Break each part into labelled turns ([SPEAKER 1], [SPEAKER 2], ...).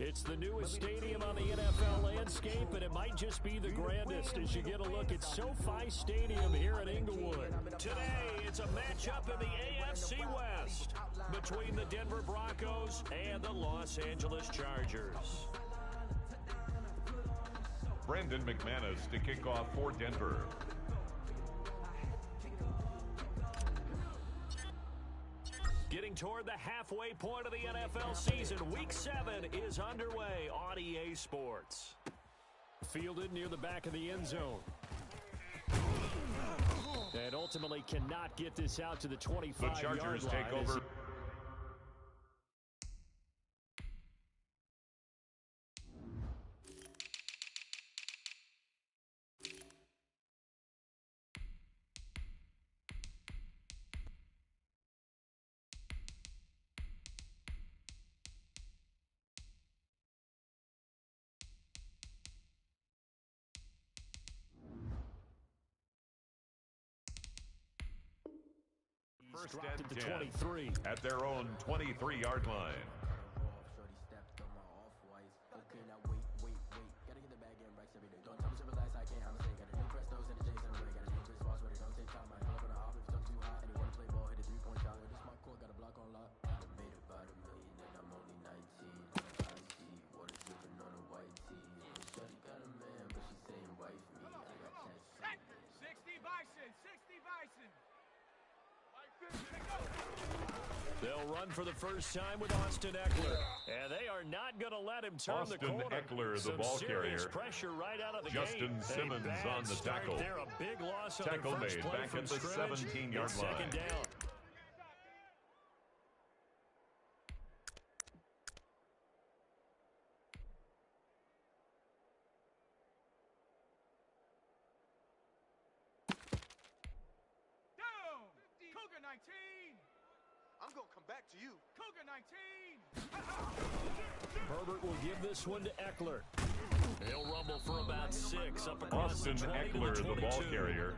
[SPEAKER 1] It's the newest stadium on the NFL landscape, and it might just be the grandest as you get a look at SoFi Stadium here in Inglewood. Today, it's a matchup in the AFC West between the Denver Broncos and the Los Angeles Chargers.
[SPEAKER 2] Brandon McManus to kick off for Denver.
[SPEAKER 1] Getting toward the halfway point of the NFL season, Week 7 is underway on EA Sports. Fielded near the back of the end zone. And ultimately cannot get this out to the 25-yard line.
[SPEAKER 2] The Chargers take over. First and 10 at their own 23-yard line.
[SPEAKER 1] They'll run for the first time with Austin Eckler. And they are not going to let him turn the corner.
[SPEAKER 2] Austin Eckler, the ball carrier.
[SPEAKER 1] Pressure right out of the
[SPEAKER 2] Justin
[SPEAKER 1] gate.
[SPEAKER 2] Simmons on the tackle.
[SPEAKER 1] There, a big loss on
[SPEAKER 2] tackle
[SPEAKER 1] their first
[SPEAKER 2] made
[SPEAKER 1] play
[SPEAKER 2] back
[SPEAKER 1] from
[SPEAKER 2] at the 17-yard line.
[SPEAKER 1] Second down.
[SPEAKER 3] I'm going to come back to you. Cougar 19.
[SPEAKER 1] Herbert will give this one to Eckler. He'll rumble for about 6 up across
[SPEAKER 2] Austin
[SPEAKER 1] the 20
[SPEAKER 2] Eckler,
[SPEAKER 1] to the
[SPEAKER 2] the ball
[SPEAKER 1] 22.
[SPEAKER 2] carrier.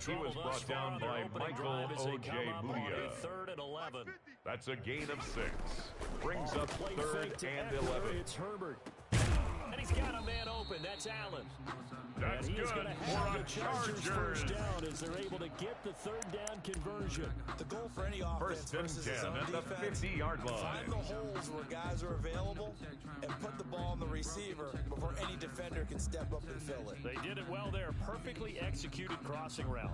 [SPEAKER 2] He was brought down by Michael O.J. Mudia.
[SPEAKER 1] 3rd and 11.
[SPEAKER 2] That's a gain of 6. Brings up 3rd and 11.
[SPEAKER 1] It's Herbert. And he's got a man open. That's Allen.
[SPEAKER 2] That's good for
[SPEAKER 1] the
[SPEAKER 2] a Chargers.
[SPEAKER 1] First down as they're able to get the 3rd down conversion.
[SPEAKER 4] The goal for any offense
[SPEAKER 2] versus his own
[SPEAKER 4] at the
[SPEAKER 2] 50-yard line.
[SPEAKER 4] Find the holes where guys are available and put the ball on the receiver before any defender can step up and fill it.
[SPEAKER 1] They did it well there. Perfectly executed crossing route.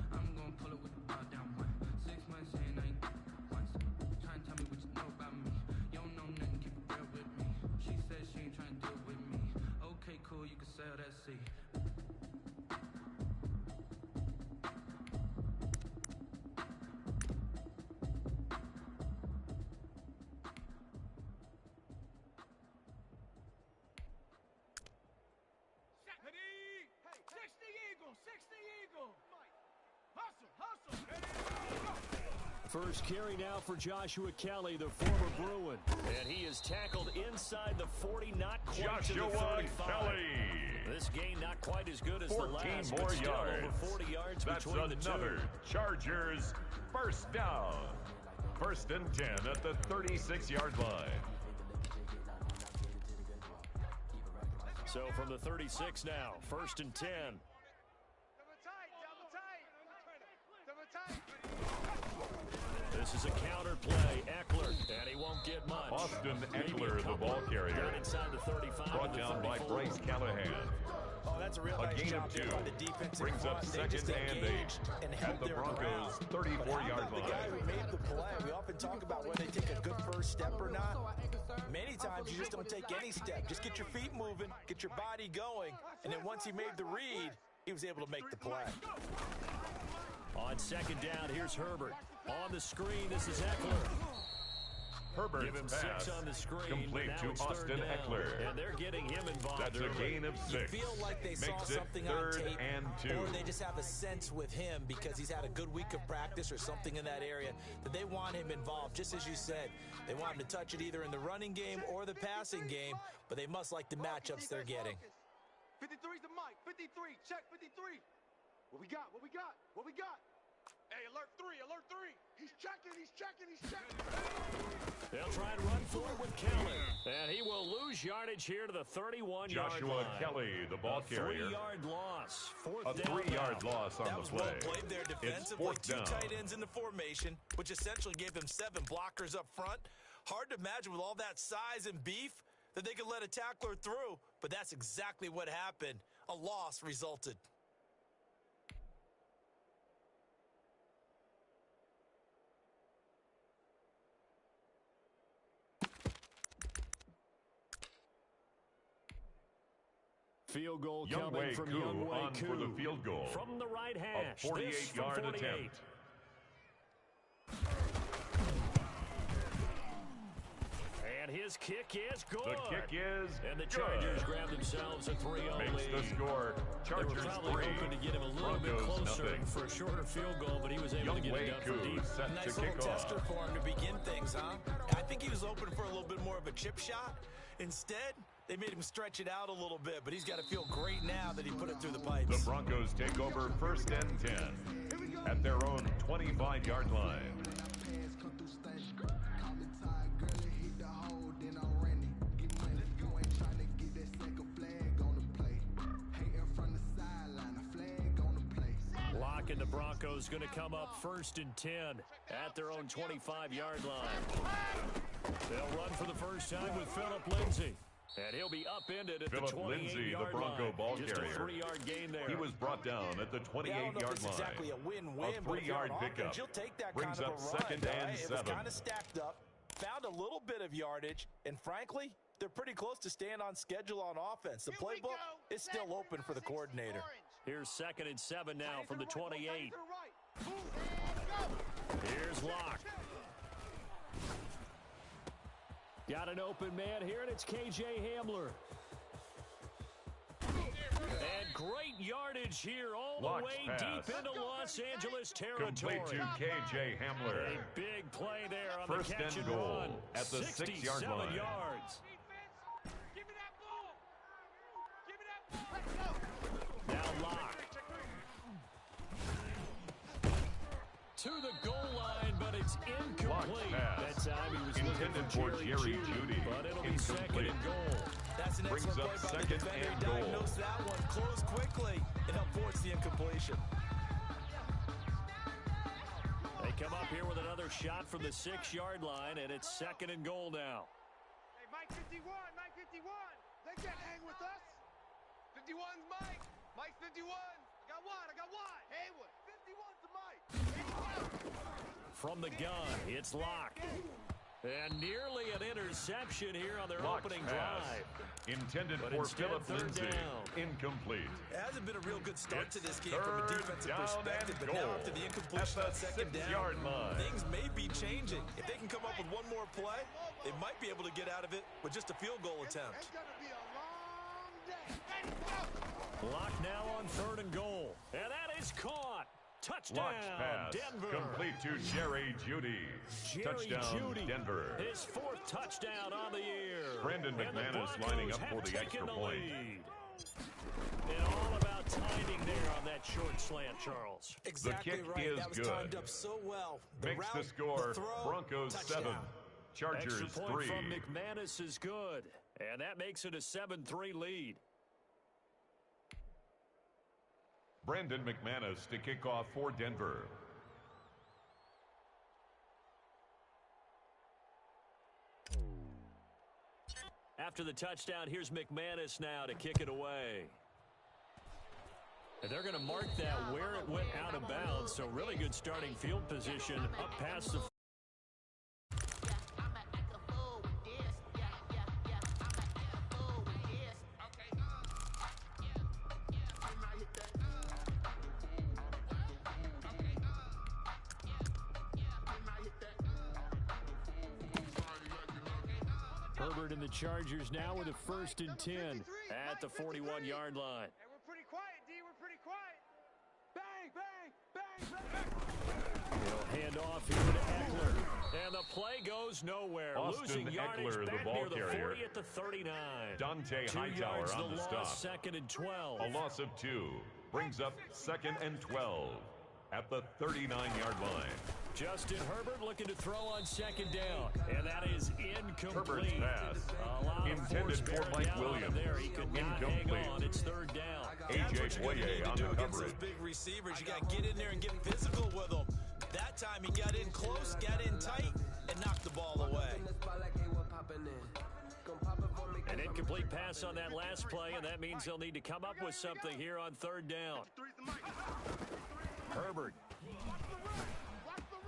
[SPEAKER 1] First carry now for Joshua Kelly, the former Bruin. And he is tackled inside the 40, not quite to the 35. Kelly. This gain not quite as good as the last,
[SPEAKER 2] more
[SPEAKER 1] but still
[SPEAKER 2] yards.
[SPEAKER 1] over 40 yards
[SPEAKER 2] That's
[SPEAKER 1] between the two.
[SPEAKER 2] another Chargers first down. 1st and 10 at the 36-yard line.
[SPEAKER 1] So from the 36 now, 1st and 10. This is a counter play. Eckler, and he won't get much.
[SPEAKER 2] Austin Eckler, the ball carrier.
[SPEAKER 1] Down inside the 35.
[SPEAKER 2] Brought down by Bryce Callahan.
[SPEAKER 4] Oh, that's a real nice
[SPEAKER 2] gain
[SPEAKER 4] job
[SPEAKER 2] of 2.
[SPEAKER 4] by the defensive
[SPEAKER 2] Brings up
[SPEAKER 4] front.
[SPEAKER 2] 2nd and 8 at the Broncos' 34-yard
[SPEAKER 4] The guy
[SPEAKER 2] line.
[SPEAKER 4] who made the play, we often talk about whether they take a good first step or not. Many times you just don't take any step. Just get your feet moving, get your body going, and then once he made the read, he was able to make the play.
[SPEAKER 1] On 2nd down, here's Herbert. On the screen, this is Eckler.
[SPEAKER 2] Herbert's
[SPEAKER 1] Give him
[SPEAKER 2] pass
[SPEAKER 1] 6 on the screen,
[SPEAKER 2] complete
[SPEAKER 1] but now
[SPEAKER 2] to
[SPEAKER 1] it's 3rd
[SPEAKER 2] Austin
[SPEAKER 1] down.
[SPEAKER 2] Eckler.
[SPEAKER 1] And they're getting him involved.
[SPEAKER 2] That's a gain of 6.
[SPEAKER 4] You feel like they saw
[SPEAKER 2] Makes it
[SPEAKER 4] something on
[SPEAKER 2] 3rd
[SPEAKER 4] tape,
[SPEAKER 2] and 2.
[SPEAKER 4] or they just have a sense with him because he's had a good week of practice or something in that area that they want him involved. Just as you said, they want him to touch it either in the running game or the passing game, but they must like the matchups they're getting.
[SPEAKER 3] 53's the mic. 53. Check 53. What we got? What we got? What we got? Hey, alert 3, alert 3. He's checking, he's checking, he's checking.
[SPEAKER 1] They'll try and run for it with Kelly. And he will lose yardage here to the 31-yard line.
[SPEAKER 2] Joshua Kelly, the ball carrier.
[SPEAKER 1] A 3-yard loss. Fourth
[SPEAKER 2] A
[SPEAKER 1] down
[SPEAKER 2] 3-yard
[SPEAKER 1] now.
[SPEAKER 2] loss on
[SPEAKER 4] That
[SPEAKER 2] the
[SPEAKER 4] was
[SPEAKER 2] play.
[SPEAKER 4] well played there defensively.
[SPEAKER 2] It's
[SPEAKER 4] Two
[SPEAKER 2] fourth
[SPEAKER 4] tight
[SPEAKER 2] down.
[SPEAKER 4] ends in the formation, which essentially gave them 7 blockers up front. Hard to imagine with all that size and beef that they could let a tackler through, but that's exactly what happened. A loss resulted.
[SPEAKER 1] Field goal
[SPEAKER 2] Young
[SPEAKER 1] coming
[SPEAKER 2] Wei
[SPEAKER 1] from
[SPEAKER 2] Koo
[SPEAKER 1] Young Wei
[SPEAKER 2] on
[SPEAKER 1] Koo.
[SPEAKER 2] for the field goal.
[SPEAKER 1] From the right hash.
[SPEAKER 2] A 48-yard attempt.
[SPEAKER 1] And his kick is good.
[SPEAKER 2] The kick is
[SPEAKER 1] And the
[SPEAKER 2] good.
[SPEAKER 1] Chargers grab themselves a 3-0
[SPEAKER 2] Makes
[SPEAKER 1] lead.
[SPEAKER 2] the score.
[SPEAKER 1] They were
[SPEAKER 2] Chargers
[SPEAKER 1] probably
[SPEAKER 2] 3.
[SPEAKER 1] hoping to get him a little bit
[SPEAKER 2] Broncos
[SPEAKER 1] closer
[SPEAKER 2] nothing.
[SPEAKER 1] for a shorter field goal, but he was able to
[SPEAKER 2] Young
[SPEAKER 1] get
[SPEAKER 2] Wei
[SPEAKER 1] it done from
[SPEAKER 2] Koo
[SPEAKER 1] deep.
[SPEAKER 2] set
[SPEAKER 4] Nice
[SPEAKER 2] to
[SPEAKER 4] little
[SPEAKER 2] kick
[SPEAKER 4] tester
[SPEAKER 2] off.
[SPEAKER 4] for him to begin things, huh? I think he was hoping for a little bit more of a chip shot. Instead, they made him stretch it out a little bit, but he's got to feel great now that he put it through the pipes.
[SPEAKER 2] The Broncos take over 1st and 10 at their own 25-yard line.
[SPEAKER 1] Lock and the Broncos going to come up 1st and 10 at their own 25-yard line. They'll run for the first time with Phillip Lindsay. And he'll be upended at
[SPEAKER 2] Phillip
[SPEAKER 1] the 28-yard
[SPEAKER 2] Lindsay, the
[SPEAKER 1] line.
[SPEAKER 2] Bronco ball
[SPEAKER 1] Just
[SPEAKER 2] carrier.
[SPEAKER 1] a 3-yard gain there.
[SPEAKER 2] He was brought down at the
[SPEAKER 4] Yeah, I don't know if
[SPEAKER 2] 28-yard
[SPEAKER 4] it's
[SPEAKER 2] line.
[SPEAKER 4] exactly a win-win,
[SPEAKER 2] A
[SPEAKER 4] but if you're
[SPEAKER 2] 3-yard
[SPEAKER 4] on offense,
[SPEAKER 2] pickup.
[SPEAKER 4] you'll take that
[SPEAKER 2] Brings
[SPEAKER 4] kind of
[SPEAKER 2] up
[SPEAKER 4] a run.
[SPEAKER 2] 2nd and
[SPEAKER 4] It was
[SPEAKER 2] 7.
[SPEAKER 4] kind of stacked up, found a little bit of yardage, and frankly, they're pretty close to staying on schedule on offense. The playbook is still open for the coordinator.
[SPEAKER 1] Here's 2nd and 7 now from the 28. Here's Locke. Got an open man here, and it's K.J. Hamler. And great yardage here all
[SPEAKER 2] Locke's
[SPEAKER 1] the way
[SPEAKER 2] pass.
[SPEAKER 1] deep into Los Angeles territory.
[SPEAKER 2] Complete to K.J. Hamler.
[SPEAKER 1] A big play there on
[SPEAKER 2] First
[SPEAKER 1] the catch
[SPEAKER 2] and
[SPEAKER 1] and
[SPEAKER 2] goal
[SPEAKER 1] run.
[SPEAKER 2] at the 6-yard
[SPEAKER 1] 67
[SPEAKER 2] line.
[SPEAKER 1] yards.
[SPEAKER 3] Give me that ball. Give me that ball. Let's go.
[SPEAKER 1] Now Locke. To the goal line, but it's incomplete. That
[SPEAKER 2] pass.
[SPEAKER 1] time he was
[SPEAKER 2] Intended
[SPEAKER 1] looking
[SPEAKER 2] for Jerry Jeudy.
[SPEAKER 1] but it'll be
[SPEAKER 2] Incomplete.
[SPEAKER 1] 2nd and goal.
[SPEAKER 4] That's an
[SPEAKER 2] Brings
[SPEAKER 4] excellent
[SPEAKER 2] up
[SPEAKER 4] play by the
[SPEAKER 2] 2nd
[SPEAKER 4] defender.
[SPEAKER 2] and
[SPEAKER 4] He
[SPEAKER 2] goal.
[SPEAKER 4] diagnosed that one, closed quickly, and helped force the incompletion.
[SPEAKER 1] They come up here with another shot from the 6-yard line, and it's 2nd and goal now.
[SPEAKER 3] Hey, Mike 51, Mike 51. They can't hang with us. 51's Mike. Mike's 51. I got one. Haywood. 51's to Mike.
[SPEAKER 1] From the gun, it's Locke. And nearly an interception here on their
[SPEAKER 2] Locke's
[SPEAKER 1] opening
[SPEAKER 2] pass.
[SPEAKER 1] drive.
[SPEAKER 2] Intended
[SPEAKER 1] But
[SPEAKER 2] for
[SPEAKER 1] instead,
[SPEAKER 2] Phillip
[SPEAKER 1] 3rd
[SPEAKER 2] Lindsay.
[SPEAKER 1] down.
[SPEAKER 2] Incomplete.
[SPEAKER 4] It hasn't been a real good start
[SPEAKER 2] It's
[SPEAKER 4] to this game from a
[SPEAKER 2] 3rd
[SPEAKER 4] defensive
[SPEAKER 2] down
[SPEAKER 4] perspective,
[SPEAKER 2] and
[SPEAKER 4] but now
[SPEAKER 2] goal
[SPEAKER 4] after the
[SPEAKER 2] at
[SPEAKER 4] incompletion
[SPEAKER 2] the
[SPEAKER 4] on 2nd down,
[SPEAKER 2] 6-yard line.
[SPEAKER 4] things may be changing. If they can come up with one more play, they might be able to get out of it with just a field goal attempt.
[SPEAKER 3] It's going to be a long day.
[SPEAKER 1] Locke now on 3rd and goal. And that is caught. Touchdown,
[SPEAKER 2] Locke's pass.
[SPEAKER 1] Denver.
[SPEAKER 2] Complete to Jerry Jeudy.
[SPEAKER 1] Jerry
[SPEAKER 2] Touchdown,
[SPEAKER 1] Jeudy,
[SPEAKER 2] Denver.
[SPEAKER 1] his 4th touchdown on the year.
[SPEAKER 2] Brandon
[SPEAKER 1] And the
[SPEAKER 2] McManus
[SPEAKER 1] Broncos
[SPEAKER 2] lining up
[SPEAKER 1] have
[SPEAKER 2] for the
[SPEAKER 1] taken
[SPEAKER 2] extra
[SPEAKER 1] the
[SPEAKER 2] point.
[SPEAKER 1] lead. And all about timing there on that short slant, Charles.
[SPEAKER 4] Exactly
[SPEAKER 2] kick
[SPEAKER 4] right.
[SPEAKER 2] is
[SPEAKER 4] That was
[SPEAKER 2] good.
[SPEAKER 4] timed up so well. The
[SPEAKER 2] Makes
[SPEAKER 4] route,
[SPEAKER 2] the score
[SPEAKER 4] the throw,
[SPEAKER 2] Broncos
[SPEAKER 4] touchdown.
[SPEAKER 2] 7. Chargers
[SPEAKER 1] Extra point
[SPEAKER 2] 3.
[SPEAKER 1] from McManus is good. And that makes it a 7-3 lead.
[SPEAKER 2] Brandon McManus to kick off for Denver.
[SPEAKER 1] After the touchdown, here's McManus now to kick it away. And they're going to mark that where it went out of bounds, so really good starting field position up past the... Herbert and the Chargers now with a 1st and 10 at the 41-yard line.
[SPEAKER 3] Hey, we're pretty quiet, D. We're pretty quiet. Bang, bang, bang, bang.
[SPEAKER 1] He'll hand off here to Eckler. And the play goes nowhere.
[SPEAKER 2] Austin
[SPEAKER 1] Losing yardage
[SPEAKER 2] Eckler, the
[SPEAKER 1] back
[SPEAKER 2] ball
[SPEAKER 1] near the
[SPEAKER 2] carrier.
[SPEAKER 1] 40 at the 39.
[SPEAKER 2] Dante
[SPEAKER 1] 2
[SPEAKER 2] Hightower
[SPEAKER 1] yards
[SPEAKER 2] on the
[SPEAKER 1] the
[SPEAKER 2] stop.
[SPEAKER 1] loss, 2nd and 12.
[SPEAKER 2] A loss of 2. Brings up 2nd and 12. at the 39-yard line.
[SPEAKER 1] Justin Herbert looking to throw on second down, and that is incomplete.
[SPEAKER 2] Herbert's pass intended for Mike Williams.
[SPEAKER 1] There, he could not hang on. It's third down.
[SPEAKER 2] A.J. Boye on the coverage.
[SPEAKER 4] Big receivers, you got to get in there and get physical with them. That time he got in close, got in tight, and knocked the ball away.
[SPEAKER 1] An incomplete pass on that last play, and that means they'll need to come up with something here on third down. Herbert.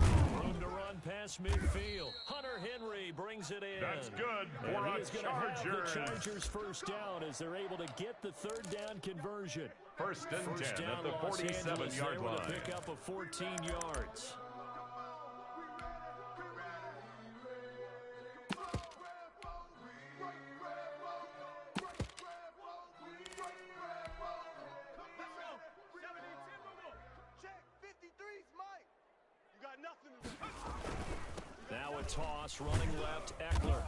[SPEAKER 1] Room to run past midfield. Hunter Henry brings it in.
[SPEAKER 2] That's good for
[SPEAKER 1] and
[SPEAKER 2] a
[SPEAKER 1] he's going to have the
[SPEAKER 2] Chargers.
[SPEAKER 1] Chargers first down as they're able to get the third down conversion.
[SPEAKER 2] First and 10
[SPEAKER 1] down,
[SPEAKER 2] at the
[SPEAKER 1] Los
[SPEAKER 2] 47-yard
[SPEAKER 1] Angeles,
[SPEAKER 2] line.
[SPEAKER 1] to pick up of 14 yards. Now a toss, running left, Eckler.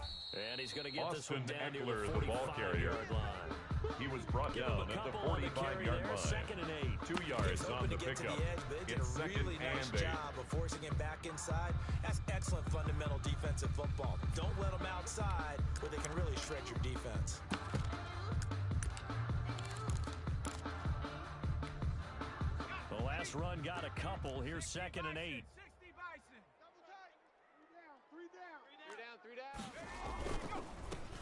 [SPEAKER 1] And he's going to get this one
[SPEAKER 2] Austin
[SPEAKER 1] down
[SPEAKER 2] Eckler,
[SPEAKER 1] to the
[SPEAKER 2] the ball carrier.
[SPEAKER 1] 45-yard line.
[SPEAKER 2] He was brought
[SPEAKER 1] Give him
[SPEAKER 2] down
[SPEAKER 1] a
[SPEAKER 2] at the
[SPEAKER 1] couple on the carry
[SPEAKER 2] 45-yard
[SPEAKER 1] there,
[SPEAKER 2] line.
[SPEAKER 1] second and 8.
[SPEAKER 2] 2 yards
[SPEAKER 4] He's
[SPEAKER 2] on
[SPEAKER 4] hoping
[SPEAKER 2] the
[SPEAKER 4] to get to
[SPEAKER 2] pickup.
[SPEAKER 4] the edge, but they did
[SPEAKER 2] It's
[SPEAKER 4] a
[SPEAKER 2] second
[SPEAKER 4] really nice
[SPEAKER 2] and 8.
[SPEAKER 4] job of forcing him back inside. That's excellent fundamental defensive football. Don't let them outside where they can really shred your defense.
[SPEAKER 1] The last run got a couple. Here's second and 8.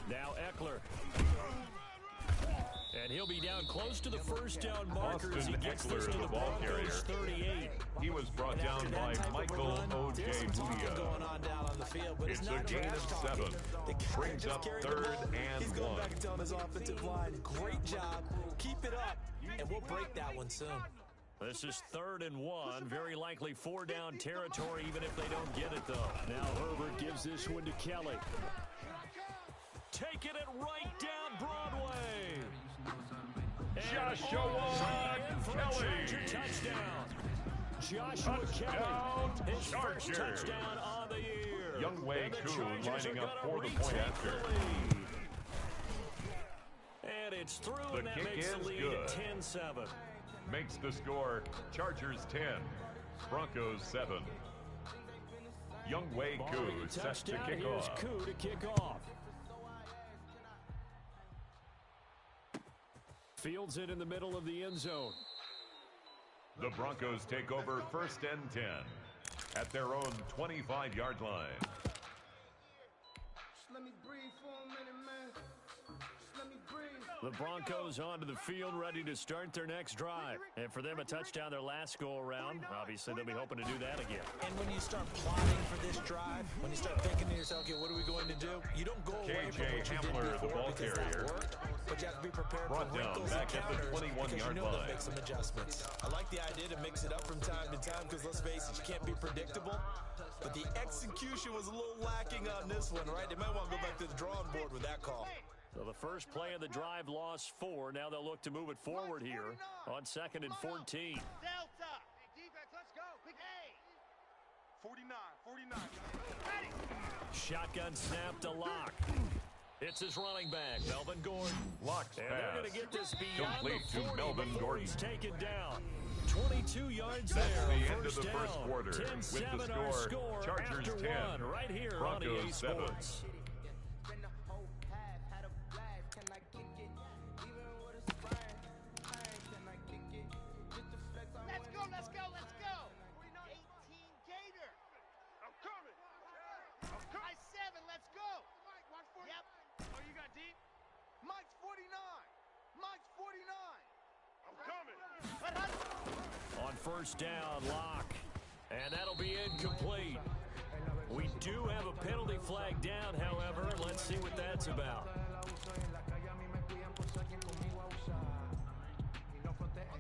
[SPEAKER 1] Now Eckler. And he'll be down close to the first down marker as he gets this to the
[SPEAKER 2] ball carrier.
[SPEAKER 1] Broncos 38.
[SPEAKER 2] He was brought down by Michael O.J. Mudia.
[SPEAKER 4] Going on down on the field, but
[SPEAKER 2] It's a
[SPEAKER 4] not
[SPEAKER 2] gain
[SPEAKER 4] trash
[SPEAKER 2] of
[SPEAKER 4] talking.
[SPEAKER 2] 7.
[SPEAKER 4] The guy
[SPEAKER 2] Brings
[SPEAKER 4] just
[SPEAKER 2] up
[SPEAKER 4] carried the
[SPEAKER 2] third
[SPEAKER 4] ball.
[SPEAKER 2] and
[SPEAKER 4] He's going
[SPEAKER 2] 1.
[SPEAKER 4] back and telling his offensive line, great job, keep it up, and we'll break that one soon.
[SPEAKER 1] This is third and 1. Very likely 4-down territory, even if they don't get it, though. Now Herbert gives this one to Kelly. Taking it right down Broadway.
[SPEAKER 2] Joshua Kelly.
[SPEAKER 1] Touchdown. Joshua Kelly. His first
[SPEAKER 2] Chargers.
[SPEAKER 1] touchdown on the year.
[SPEAKER 2] Young Wei
[SPEAKER 1] And the
[SPEAKER 2] Koo
[SPEAKER 1] Chargers
[SPEAKER 2] lining
[SPEAKER 1] are
[SPEAKER 2] up
[SPEAKER 1] gonna
[SPEAKER 2] for the point
[SPEAKER 1] retake
[SPEAKER 2] after.
[SPEAKER 1] the lead. And it's through,
[SPEAKER 2] The
[SPEAKER 1] and that
[SPEAKER 2] kick
[SPEAKER 1] makes the
[SPEAKER 2] is
[SPEAKER 1] lead
[SPEAKER 2] good.
[SPEAKER 1] 10-7.
[SPEAKER 2] Makes the score Chargers 10, Broncos 7. Young Wei Koo
[SPEAKER 1] Barring a
[SPEAKER 2] set to
[SPEAKER 1] touchdown,
[SPEAKER 2] kick
[SPEAKER 1] here's
[SPEAKER 2] off.
[SPEAKER 1] Koo to kick off. Fields it in the middle of the end zone.
[SPEAKER 2] The Broncos take over first and 10 at their own 25-yard line.
[SPEAKER 5] Let me breathe for a minute, man. Let me breathe.
[SPEAKER 1] The Broncos onto the field, ready to start their next drive. And for them, a touchdown their last go-around. Obviously, they'll be hoping to do that again.
[SPEAKER 4] And when you start plotting for this drive, when you start thinking to yourself, okay, what are we going to do? You don't go away from what you did
[SPEAKER 2] Hamler, the
[SPEAKER 4] before
[SPEAKER 2] ball
[SPEAKER 4] because
[SPEAKER 2] carrier.
[SPEAKER 4] that worked, but you have to be prepared
[SPEAKER 2] Brought
[SPEAKER 4] for
[SPEAKER 2] down
[SPEAKER 4] wrinkles
[SPEAKER 2] back
[SPEAKER 4] and
[SPEAKER 2] at the
[SPEAKER 4] counters
[SPEAKER 2] 21-yard
[SPEAKER 4] because you know they'll
[SPEAKER 2] line.
[SPEAKER 4] make some adjustments. I like the idea to mix it up from time to time because let's face it, you can't be predictable. But the execution was a little lacking on this one, right? They might want to go back to the drawing board with that call.
[SPEAKER 1] So the first play of the drive lost 4. Now they'll look to move it forward here on second and 14.
[SPEAKER 3] Delta. Hey, defense, let's go. Big A. 49. Ready.
[SPEAKER 1] Shotgun snap to Locke. It's his running back, Melvin Gordon.
[SPEAKER 2] Locke's
[SPEAKER 1] And they're going
[SPEAKER 2] pass
[SPEAKER 1] to get this beyond
[SPEAKER 2] complete
[SPEAKER 1] the 40
[SPEAKER 2] to Melvin
[SPEAKER 1] before
[SPEAKER 2] Gordon.
[SPEAKER 1] he's taken down. 22 yards
[SPEAKER 2] That's
[SPEAKER 1] there.
[SPEAKER 2] the end of
[SPEAKER 1] First
[SPEAKER 2] the first
[SPEAKER 1] down.
[SPEAKER 2] quarter.
[SPEAKER 1] 10-7
[SPEAKER 2] With the
[SPEAKER 1] our
[SPEAKER 2] score,
[SPEAKER 1] score
[SPEAKER 2] Chargers
[SPEAKER 1] after
[SPEAKER 2] 10,
[SPEAKER 1] 1 right here
[SPEAKER 2] Broncos
[SPEAKER 1] on EA
[SPEAKER 2] 7.
[SPEAKER 1] Sports.
[SPEAKER 3] Let's go. 18 Gator. I'm coming. High 7, let's go. Mike, watch 49. Yep. Oh, you got deep? Mike's 49. I'm coming.
[SPEAKER 1] On first down, Locke. And that'll be incomplete. We do have a penalty flag down, however. Let's see what that's about.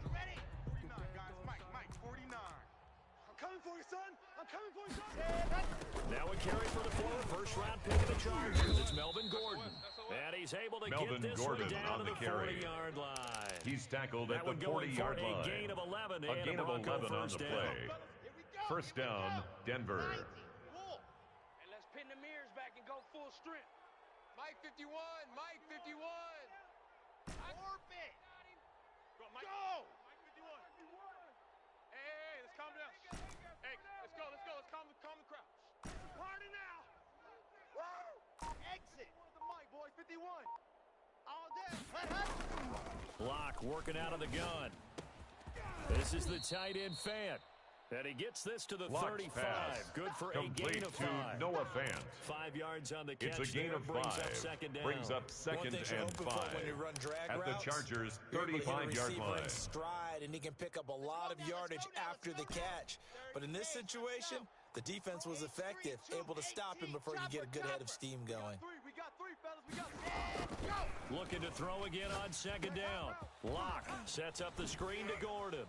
[SPEAKER 3] Ready? 49, guys. Mike, 49. I'm coming for you, son.
[SPEAKER 1] Now a carry for the forward. First round pick of the Chargers. It's Melvin Gordon. And he's able to
[SPEAKER 2] Melvin
[SPEAKER 1] get this
[SPEAKER 2] Gordon
[SPEAKER 1] one down
[SPEAKER 2] on
[SPEAKER 1] to
[SPEAKER 2] the
[SPEAKER 1] the
[SPEAKER 2] carry.
[SPEAKER 1] 40-yard line.
[SPEAKER 2] He's tackled
[SPEAKER 1] That
[SPEAKER 2] at the
[SPEAKER 1] would go in for
[SPEAKER 2] 40-yard
[SPEAKER 1] a
[SPEAKER 2] line.
[SPEAKER 1] gain of 11
[SPEAKER 2] A
[SPEAKER 1] and
[SPEAKER 2] gain
[SPEAKER 1] a
[SPEAKER 2] of
[SPEAKER 1] Bronco
[SPEAKER 2] 11 on
[SPEAKER 1] first
[SPEAKER 2] the
[SPEAKER 1] down.
[SPEAKER 2] play.
[SPEAKER 3] Here we go.
[SPEAKER 2] First down, Denver.
[SPEAKER 3] 90. Cool.
[SPEAKER 5] And let's pin the mirrors back and go full strength.
[SPEAKER 3] Mike 51. Orbit. Go. Mike 51. Hey, let's calm down. 51. All day. Let her.
[SPEAKER 1] Locke working out of the gun. This is the tight end Fant. And he gets this to the
[SPEAKER 2] Locke's
[SPEAKER 1] 35.
[SPEAKER 2] pass.
[SPEAKER 1] Good for a
[SPEAKER 2] Complete
[SPEAKER 1] gain of
[SPEAKER 2] to
[SPEAKER 1] 5.
[SPEAKER 2] Noah Fant.
[SPEAKER 1] 5 yards on the catch.
[SPEAKER 2] It's a gain
[SPEAKER 1] there,
[SPEAKER 2] of
[SPEAKER 1] brings
[SPEAKER 2] 5.
[SPEAKER 1] Up second down.
[SPEAKER 2] Brings up second and 5.
[SPEAKER 4] When you run drag
[SPEAKER 2] At
[SPEAKER 4] routes,
[SPEAKER 2] the Chargers'
[SPEAKER 4] you're able to hit a
[SPEAKER 2] 35-yard
[SPEAKER 4] receiver
[SPEAKER 2] line.
[SPEAKER 4] in stride, and he can pick up a lot of yardage after the catch. But in this situation, the defense was effective, able to stop him before you get a good head of steam going.
[SPEAKER 3] We got 3, fellas. We got 3. Go.
[SPEAKER 1] Looking to throw again on second down. Locke sets up the screen to Gordon.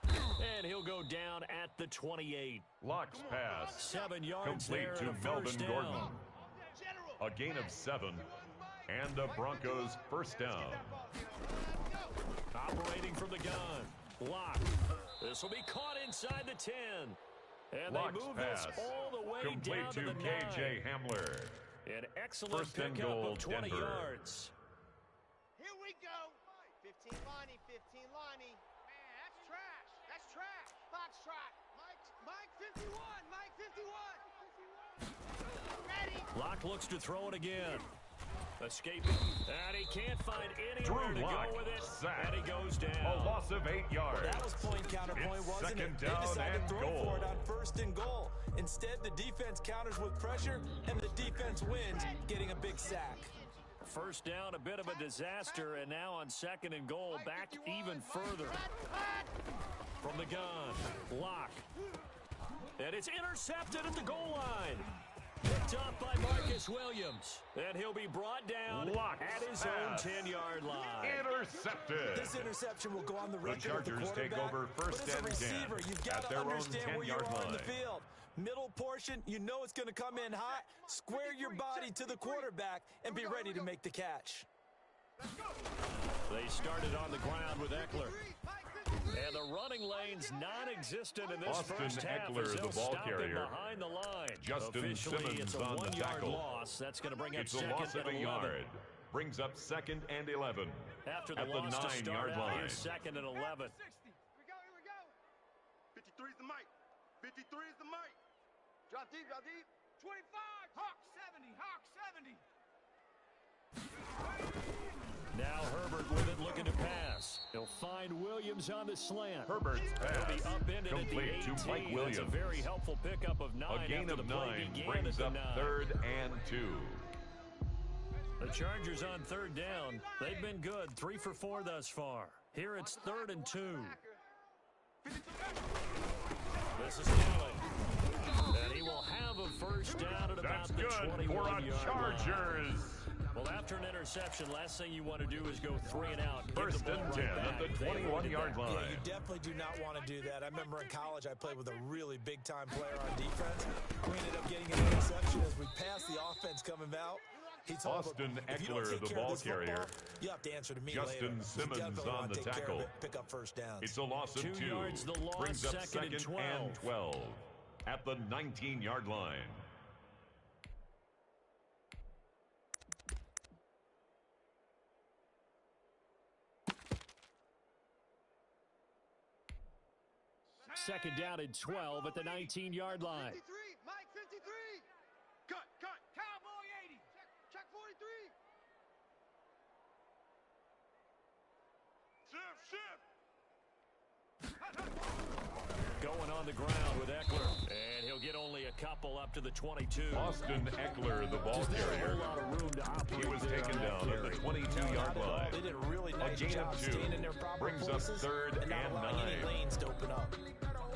[SPEAKER 1] And he'll go down at the 28.
[SPEAKER 2] Locke's pass.
[SPEAKER 1] 7 yards
[SPEAKER 2] Complete
[SPEAKER 1] there
[SPEAKER 2] to
[SPEAKER 1] and a
[SPEAKER 2] Melvin
[SPEAKER 1] first down.
[SPEAKER 2] Gordon. A gain of 7. And a Broncos first down.
[SPEAKER 1] Operating from the gun. Locke. This will be caught inside the 10. And
[SPEAKER 2] Locke's
[SPEAKER 1] they move
[SPEAKER 2] pass.
[SPEAKER 1] this all the way
[SPEAKER 2] Complete
[SPEAKER 1] down
[SPEAKER 2] to
[SPEAKER 1] to the 9.
[SPEAKER 2] K.J. Hamler.
[SPEAKER 1] An excellent
[SPEAKER 2] First and
[SPEAKER 1] pickup
[SPEAKER 2] goal,
[SPEAKER 1] of 20
[SPEAKER 2] Denver.
[SPEAKER 1] yards.
[SPEAKER 3] Here we go. 15 Lonnie, 15 Lonnie. Man, that's trash. That's trash. Foxtrot. Mike 51. Mike 51. Ready.
[SPEAKER 1] Locke looks to throw it again. Escaping. And he can't find anywhere
[SPEAKER 2] Drew
[SPEAKER 1] to
[SPEAKER 2] Lock,
[SPEAKER 1] go with it.
[SPEAKER 2] sacked.
[SPEAKER 1] And he goes down.
[SPEAKER 2] A loss of 8 yards.
[SPEAKER 4] That was point counterpoint,
[SPEAKER 2] It's
[SPEAKER 4] wasn't
[SPEAKER 2] second
[SPEAKER 4] it?
[SPEAKER 2] down
[SPEAKER 4] They decided
[SPEAKER 2] and
[SPEAKER 4] to throw
[SPEAKER 2] goal.
[SPEAKER 4] for it on first and goal. Instead, the defense counters with pressure, and the defense wins, getting a big sack.
[SPEAKER 1] First down, a bit of a disaster, and now on second and goal, back even further. From the gun, Locke. And it's intercepted at the goal line. Picked up by Marcus Williams. And he'll be brought down
[SPEAKER 2] Locke's
[SPEAKER 1] at his
[SPEAKER 2] pass.
[SPEAKER 1] own 10-yard line.
[SPEAKER 2] Intercepted.
[SPEAKER 4] This interception will go on the
[SPEAKER 2] The
[SPEAKER 4] record with the
[SPEAKER 2] Chargers take
[SPEAKER 4] quarterback,
[SPEAKER 2] over first
[SPEAKER 4] but as a
[SPEAKER 2] and 10
[SPEAKER 4] receiver, you've got
[SPEAKER 2] at
[SPEAKER 4] to
[SPEAKER 2] their own
[SPEAKER 4] understand where you
[SPEAKER 2] 10-yard
[SPEAKER 4] are in the
[SPEAKER 2] line.
[SPEAKER 4] field. Middle portion, you know it's going to come in hot. Square your body to the quarterback and be ready to make the catch.
[SPEAKER 1] They started on the ground with Eckler. And the running lane's non-existent in this
[SPEAKER 2] Austin
[SPEAKER 1] first half.
[SPEAKER 2] Eckler,
[SPEAKER 1] as they'll
[SPEAKER 2] the ball
[SPEAKER 1] stop him
[SPEAKER 2] carrier.
[SPEAKER 1] behind the line.
[SPEAKER 2] Justin
[SPEAKER 1] Officially,
[SPEAKER 2] Simmons
[SPEAKER 1] it's a
[SPEAKER 2] on the
[SPEAKER 1] 1-yard
[SPEAKER 2] tackle.
[SPEAKER 1] loss. That's going to bring up
[SPEAKER 2] It's a
[SPEAKER 1] second
[SPEAKER 2] loss of
[SPEAKER 1] and
[SPEAKER 2] a
[SPEAKER 1] 11.
[SPEAKER 2] yard. Brings up second and 11.
[SPEAKER 1] After the
[SPEAKER 2] at the
[SPEAKER 1] loss to start
[SPEAKER 2] 9-yard
[SPEAKER 1] out,
[SPEAKER 2] line.
[SPEAKER 1] here's second and 11.
[SPEAKER 3] Here we go. 53 is the mic. 53 is the mic. Drop deep, drop deep. 25. Hawk 70. Hawk 70.
[SPEAKER 1] Now Herbert with it, looking to pass. He'll find Williams on the slant.
[SPEAKER 2] Herbert's
[SPEAKER 1] He'll be
[SPEAKER 2] pass.
[SPEAKER 1] upended at the
[SPEAKER 2] Complete
[SPEAKER 1] 18.
[SPEAKER 2] to Mike
[SPEAKER 1] That's
[SPEAKER 2] Williams.
[SPEAKER 1] a very helpful pickup of 9
[SPEAKER 2] A gain
[SPEAKER 1] after
[SPEAKER 2] of
[SPEAKER 1] the play
[SPEAKER 2] 9
[SPEAKER 1] began
[SPEAKER 2] brings
[SPEAKER 1] at
[SPEAKER 2] up
[SPEAKER 1] the 9.
[SPEAKER 2] third and 2.
[SPEAKER 1] The Chargers on third down. They've been good, 3 for 4 thus far. Here it's third and 2. This is Kelly. And he will have a first down at about
[SPEAKER 2] That's
[SPEAKER 1] the
[SPEAKER 2] good for a
[SPEAKER 1] 21-yard line.
[SPEAKER 2] Chargers.
[SPEAKER 1] Well, after an interception, last thing you want to do is go 3 and out.
[SPEAKER 2] First
[SPEAKER 1] Give the
[SPEAKER 2] and
[SPEAKER 1] ball
[SPEAKER 2] 10
[SPEAKER 1] right
[SPEAKER 2] at the
[SPEAKER 1] back. They avoided
[SPEAKER 2] 21-yard
[SPEAKER 1] that.
[SPEAKER 2] line.
[SPEAKER 4] Yeah, you definitely do not want to do that. I remember in college I played with a really big-time player on defense. We ended up getting an interception as we passed the offense coming out. He told
[SPEAKER 2] Austin
[SPEAKER 4] him, if you don't
[SPEAKER 2] Eckler,
[SPEAKER 4] take
[SPEAKER 2] the
[SPEAKER 4] care of
[SPEAKER 2] ball
[SPEAKER 4] this football,
[SPEAKER 2] carrier.
[SPEAKER 4] you have to answer to me
[SPEAKER 2] Justin
[SPEAKER 4] later.
[SPEAKER 2] Simmons
[SPEAKER 4] You definitely
[SPEAKER 2] on
[SPEAKER 4] want to
[SPEAKER 2] the
[SPEAKER 4] take care of
[SPEAKER 2] tackle.
[SPEAKER 4] it, pick up first downs.
[SPEAKER 2] It's a loss of
[SPEAKER 1] 2
[SPEAKER 2] 2.
[SPEAKER 1] yards the loss,
[SPEAKER 2] Brings up
[SPEAKER 1] second and
[SPEAKER 2] 12 at the 19-yard line.
[SPEAKER 1] Second down and 12 at the 19-yard line.
[SPEAKER 3] 53. Mike 53. Cut. Cowboy 80. Check 43. Shift.
[SPEAKER 1] Going on the ground with Eckler. And he'll get only a couple up to the 22.
[SPEAKER 2] Austin Eckler, the ball
[SPEAKER 1] Just a
[SPEAKER 2] carrier.
[SPEAKER 1] whole lot of room to operate.
[SPEAKER 2] He was
[SPEAKER 1] there
[SPEAKER 2] taken
[SPEAKER 1] on that
[SPEAKER 2] down at the
[SPEAKER 1] carry.
[SPEAKER 2] 22-yard line.
[SPEAKER 4] They did a really
[SPEAKER 2] A
[SPEAKER 4] nice
[SPEAKER 2] gain
[SPEAKER 4] job
[SPEAKER 2] of 2.
[SPEAKER 4] staying in their proper
[SPEAKER 2] Brings up
[SPEAKER 4] places
[SPEAKER 2] third
[SPEAKER 4] and not
[SPEAKER 2] and
[SPEAKER 4] allowing
[SPEAKER 2] 9.
[SPEAKER 4] any lanes to open up.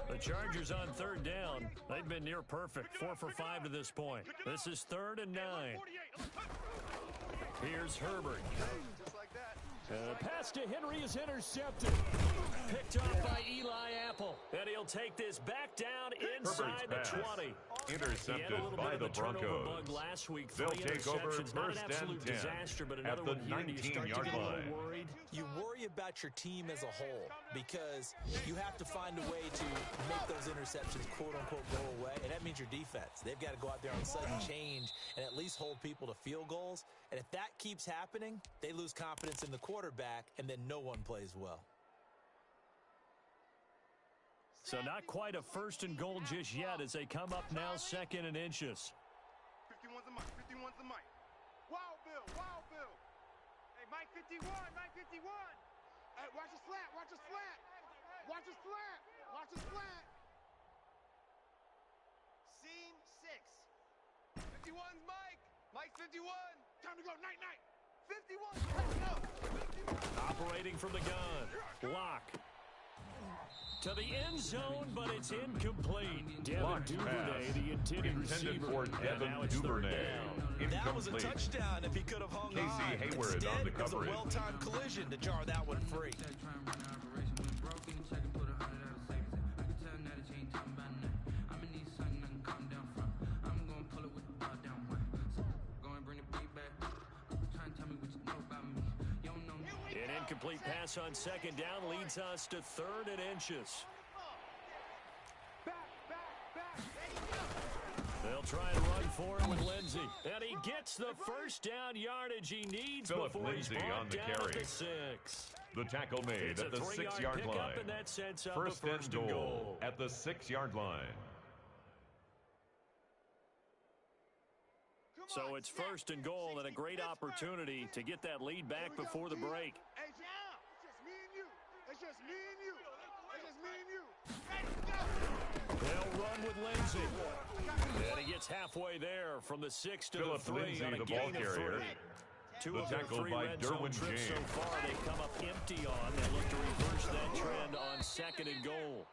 [SPEAKER 1] The Chargers on third down. They've been near perfect. 4 for 5 to this point. This is third and 9. Here's Herbert.
[SPEAKER 3] Just like that.
[SPEAKER 1] Pass to Henry is intercepted. Picked off by Eli Apple. And he'll take this back down inside
[SPEAKER 2] Herbert's
[SPEAKER 1] the
[SPEAKER 2] pass.
[SPEAKER 1] 20.
[SPEAKER 2] Intercepted
[SPEAKER 1] He had a little
[SPEAKER 2] by
[SPEAKER 1] bit
[SPEAKER 2] the
[SPEAKER 1] of a turnover
[SPEAKER 2] Broncos.
[SPEAKER 1] bug last week.
[SPEAKER 2] They'll
[SPEAKER 1] 3
[SPEAKER 2] take over
[SPEAKER 1] interceptions. Not an
[SPEAKER 2] first and
[SPEAKER 1] absolute
[SPEAKER 2] 10
[SPEAKER 1] disaster, but
[SPEAKER 2] at
[SPEAKER 1] another
[SPEAKER 2] the
[SPEAKER 1] one here. Do you start to get a
[SPEAKER 2] 19-yard line.
[SPEAKER 1] little worried?
[SPEAKER 4] You worry about your team as a whole because you have to find a way to make those interceptions quote-unquote go away, and that means your defense. They've got to go out there on sudden change and at least hold people to field goals, and if that keeps happening, they lose confidence in the quarterback, and then no one plays well.
[SPEAKER 1] So not quite a first and goal just yet as they come up now second and inches.
[SPEAKER 3] 51's the mic. 51's the mic. Wild Bill. 51, right 51. Hey, watch his flat, watch his flat. Watch his flat, watch his flat. Seam 6. 51's Mike. Mike's 51. Time to go, night. 51, let's go. 51.
[SPEAKER 1] Operating from the gun. Lock. To the end zone, but it's incomplete. Devin Duvernay, the intended receiver.
[SPEAKER 2] For Devin Duvernay.
[SPEAKER 4] That was a touchdown if he could have hung
[SPEAKER 2] Casey
[SPEAKER 4] on.
[SPEAKER 2] Hayward
[SPEAKER 4] Instead,
[SPEAKER 2] on the
[SPEAKER 4] it was a
[SPEAKER 2] coverage.
[SPEAKER 4] well-timed collision to jar that one free.
[SPEAKER 1] An incomplete pass on second down leads us to 3rd and inches. They'll try and run for him with Lindsey. And he gets the first down yardage he needs
[SPEAKER 2] Philip
[SPEAKER 1] before he's
[SPEAKER 2] Lindsey
[SPEAKER 1] brought
[SPEAKER 2] on the
[SPEAKER 1] down
[SPEAKER 2] carry.
[SPEAKER 1] at the 6.
[SPEAKER 2] The tackle made
[SPEAKER 1] It's
[SPEAKER 2] at the
[SPEAKER 1] a
[SPEAKER 2] 6-yard
[SPEAKER 1] pickup,
[SPEAKER 2] line.
[SPEAKER 1] and that sets up
[SPEAKER 2] First
[SPEAKER 1] a
[SPEAKER 2] and goal at the 6-yard line.
[SPEAKER 1] So it's 1st and goal and a great opportunity to get that lead back before the break.
[SPEAKER 3] Hey, now, it's just me and you. It's just me and you. Let's go.
[SPEAKER 1] They'll run with Lindsey. And he gets halfway there from the 6 to
[SPEAKER 2] Philip
[SPEAKER 1] the 3
[SPEAKER 2] Lindsey,
[SPEAKER 1] on a
[SPEAKER 2] the
[SPEAKER 1] gain
[SPEAKER 2] ball
[SPEAKER 1] of
[SPEAKER 2] carrier.
[SPEAKER 1] 3. Two
[SPEAKER 2] The
[SPEAKER 1] of their
[SPEAKER 2] tackle
[SPEAKER 1] 3
[SPEAKER 2] by
[SPEAKER 1] red zone
[SPEAKER 2] Derwin
[SPEAKER 1] trips so
[SPEAKER 2] James.
[SPEAKER 1] far they come up empty on. They look to reverse that trend on 2nd and goal.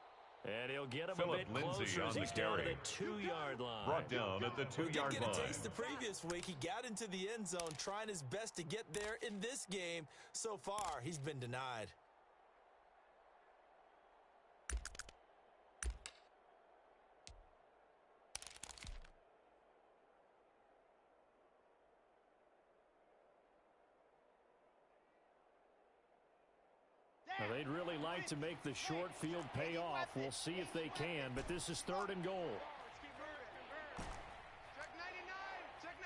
[SPEAKER 1] And he'll get him
[SPEAKER 2] Philip
[SPEAKER 1] a bit
[SPEAKER 2] Lindsey
[SPEAKER 1] closer
[SPEAKER 2] on
[SPEAKER 1] as
[SPEAKER 2] the
[SPEAKER 1] he's down
[SPEAKER 2] carry.
[SPEAKER 1] at the 2-yard line.
[SPEAKER 2] Brought down at the
[SPEAKER 4] We did
[SPEAKER 2] 2-yard
[SPEAKER 4] get a
[SPEAKER 2] line.
[SPEAKER 4] taste the previous week. He got into the end zone trying his best to get there in this game. So far, he's been denied.
[SPEAKER 1] Now, they'd really like to make the short field pay off. We'll see if they can, but this is 3rd and goal.
[SPEAKER 3] Let's keep moving. Check 99. Check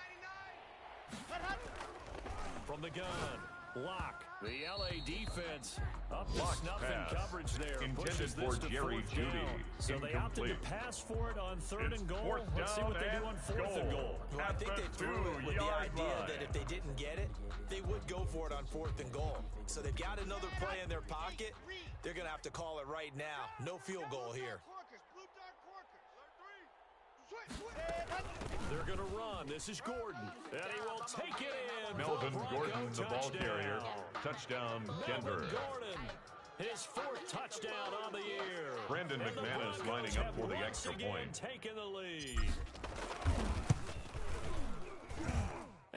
[SPEAKER 3] 99.
[SPEAKER 1] From the gun, Lock. The LA defense up to
[SPEAKER 2] Blocked
[SPEAKER 1] snuffing
[SPEAKER 2] pass.
[SPEAKER 1] coverage there.
[SPEAKER 2] Intended
[SPEAKER 1] Pushes
[SPEAKER 2] for
[SPEAKER 1] this to
[SPEAKER 2] Jerry
[SPEAKER 1] 4th
[SPEAKER 2] Jeudy.
[SPEAKER 1] down. So they opted to
[SPEAKER 2] Incomplete.
[SPEAKER 1] pass for it on 3rd
[SPEAKER 2] It's
[SPEAKER 1] and goal.
[SPEAKER 2] 4th
[SPEAKER 1] Let's see
[SPEAKER 2] down
[SPEAKER 1] what they do on 4th and goal.
[SPEAKER 4] Well, I
[SPEAKER 2] At
[SPEAKER 4] think
[SPEAKER 2] the
[SPEAKER 4] they threw it with the
[SPEAKER 2] 2-yard
[SPEAKER 4] idea
[SPEAKER 2] line.
[SPEAKER 4] that if they didn't get it, they would go for it on 4th and goal. So they've got another play in their pocket. They're going to have to call it right now. No field goal here.
[SPEAKER 3] Blue dart Corkers.
[SPEAKER 1] They're going to run. This is Gordon. And he will take it in.
[SPEAKER 2] Melvin
[SPEAKER 1] Bronco
[SPEAKER 2] Gordon, the ball
[SPEAKER 1] touchdown.
[SPEAKER 2] carrier. Touchdown, Denver.
[SPEAKER 1] Melvin Gordon, his 4th touchdown on the year.
[SPEAKER 2] Brandon
[SPEAKER 1] And the
[SPEAKER 2] McManus
[SPEAKER 1] Broncos
[SPEAKER 2] lining up
[SPEAKER 1] have
[SPEAKER 2] for the
[SPEAKER 1] once
[SPEAKER 2] extra
[SPEAKER 1] again
[SPEAKER 2] point.
[SPEAKER 1] taken the lead.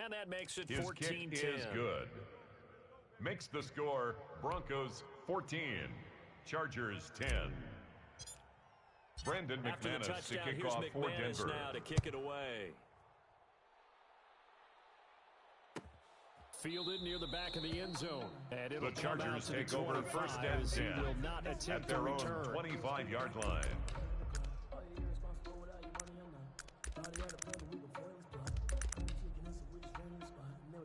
[SPEAKER 1] And that makes it
[SPEAKER 2] His
[SPEAKER 1] 14-10.
[SPEAKER 2] kick is good. Makes the score Broncos 14, Chargers 10. Brandon
[SPEAKER 1] After the
[SPEAKER 2] McManus to
[SPEAKER 1] touchdown,
[SPEAKER 2] kick
[SPEAKER 1] here's
[SPEAKER 2] off for
[SPEAKER 1] McManus
[SPEAKER 2] Denver.
[SPEAKER 1] now to kick it away. Fielded near the back of the end zone. And it'll
[SPEAKER 2] The
[SPEAKER 1] come out
[SPEAKER 2] Chargers
[SPEAKER 1] to the
[SPEAKER 2] take over
[SPEAKER 1] 25
[SPEAKER 2] first and
[SPEAKER 1] as he
[SPEAKER 2] 10
[SPEAKER 1] will not attempt
[SPEAKER 2] at
[SPEAKER 1] to
[SPEAKER 2] their own
[SPEAKER 1] return.
[SPEAKER 2] 25-yard line.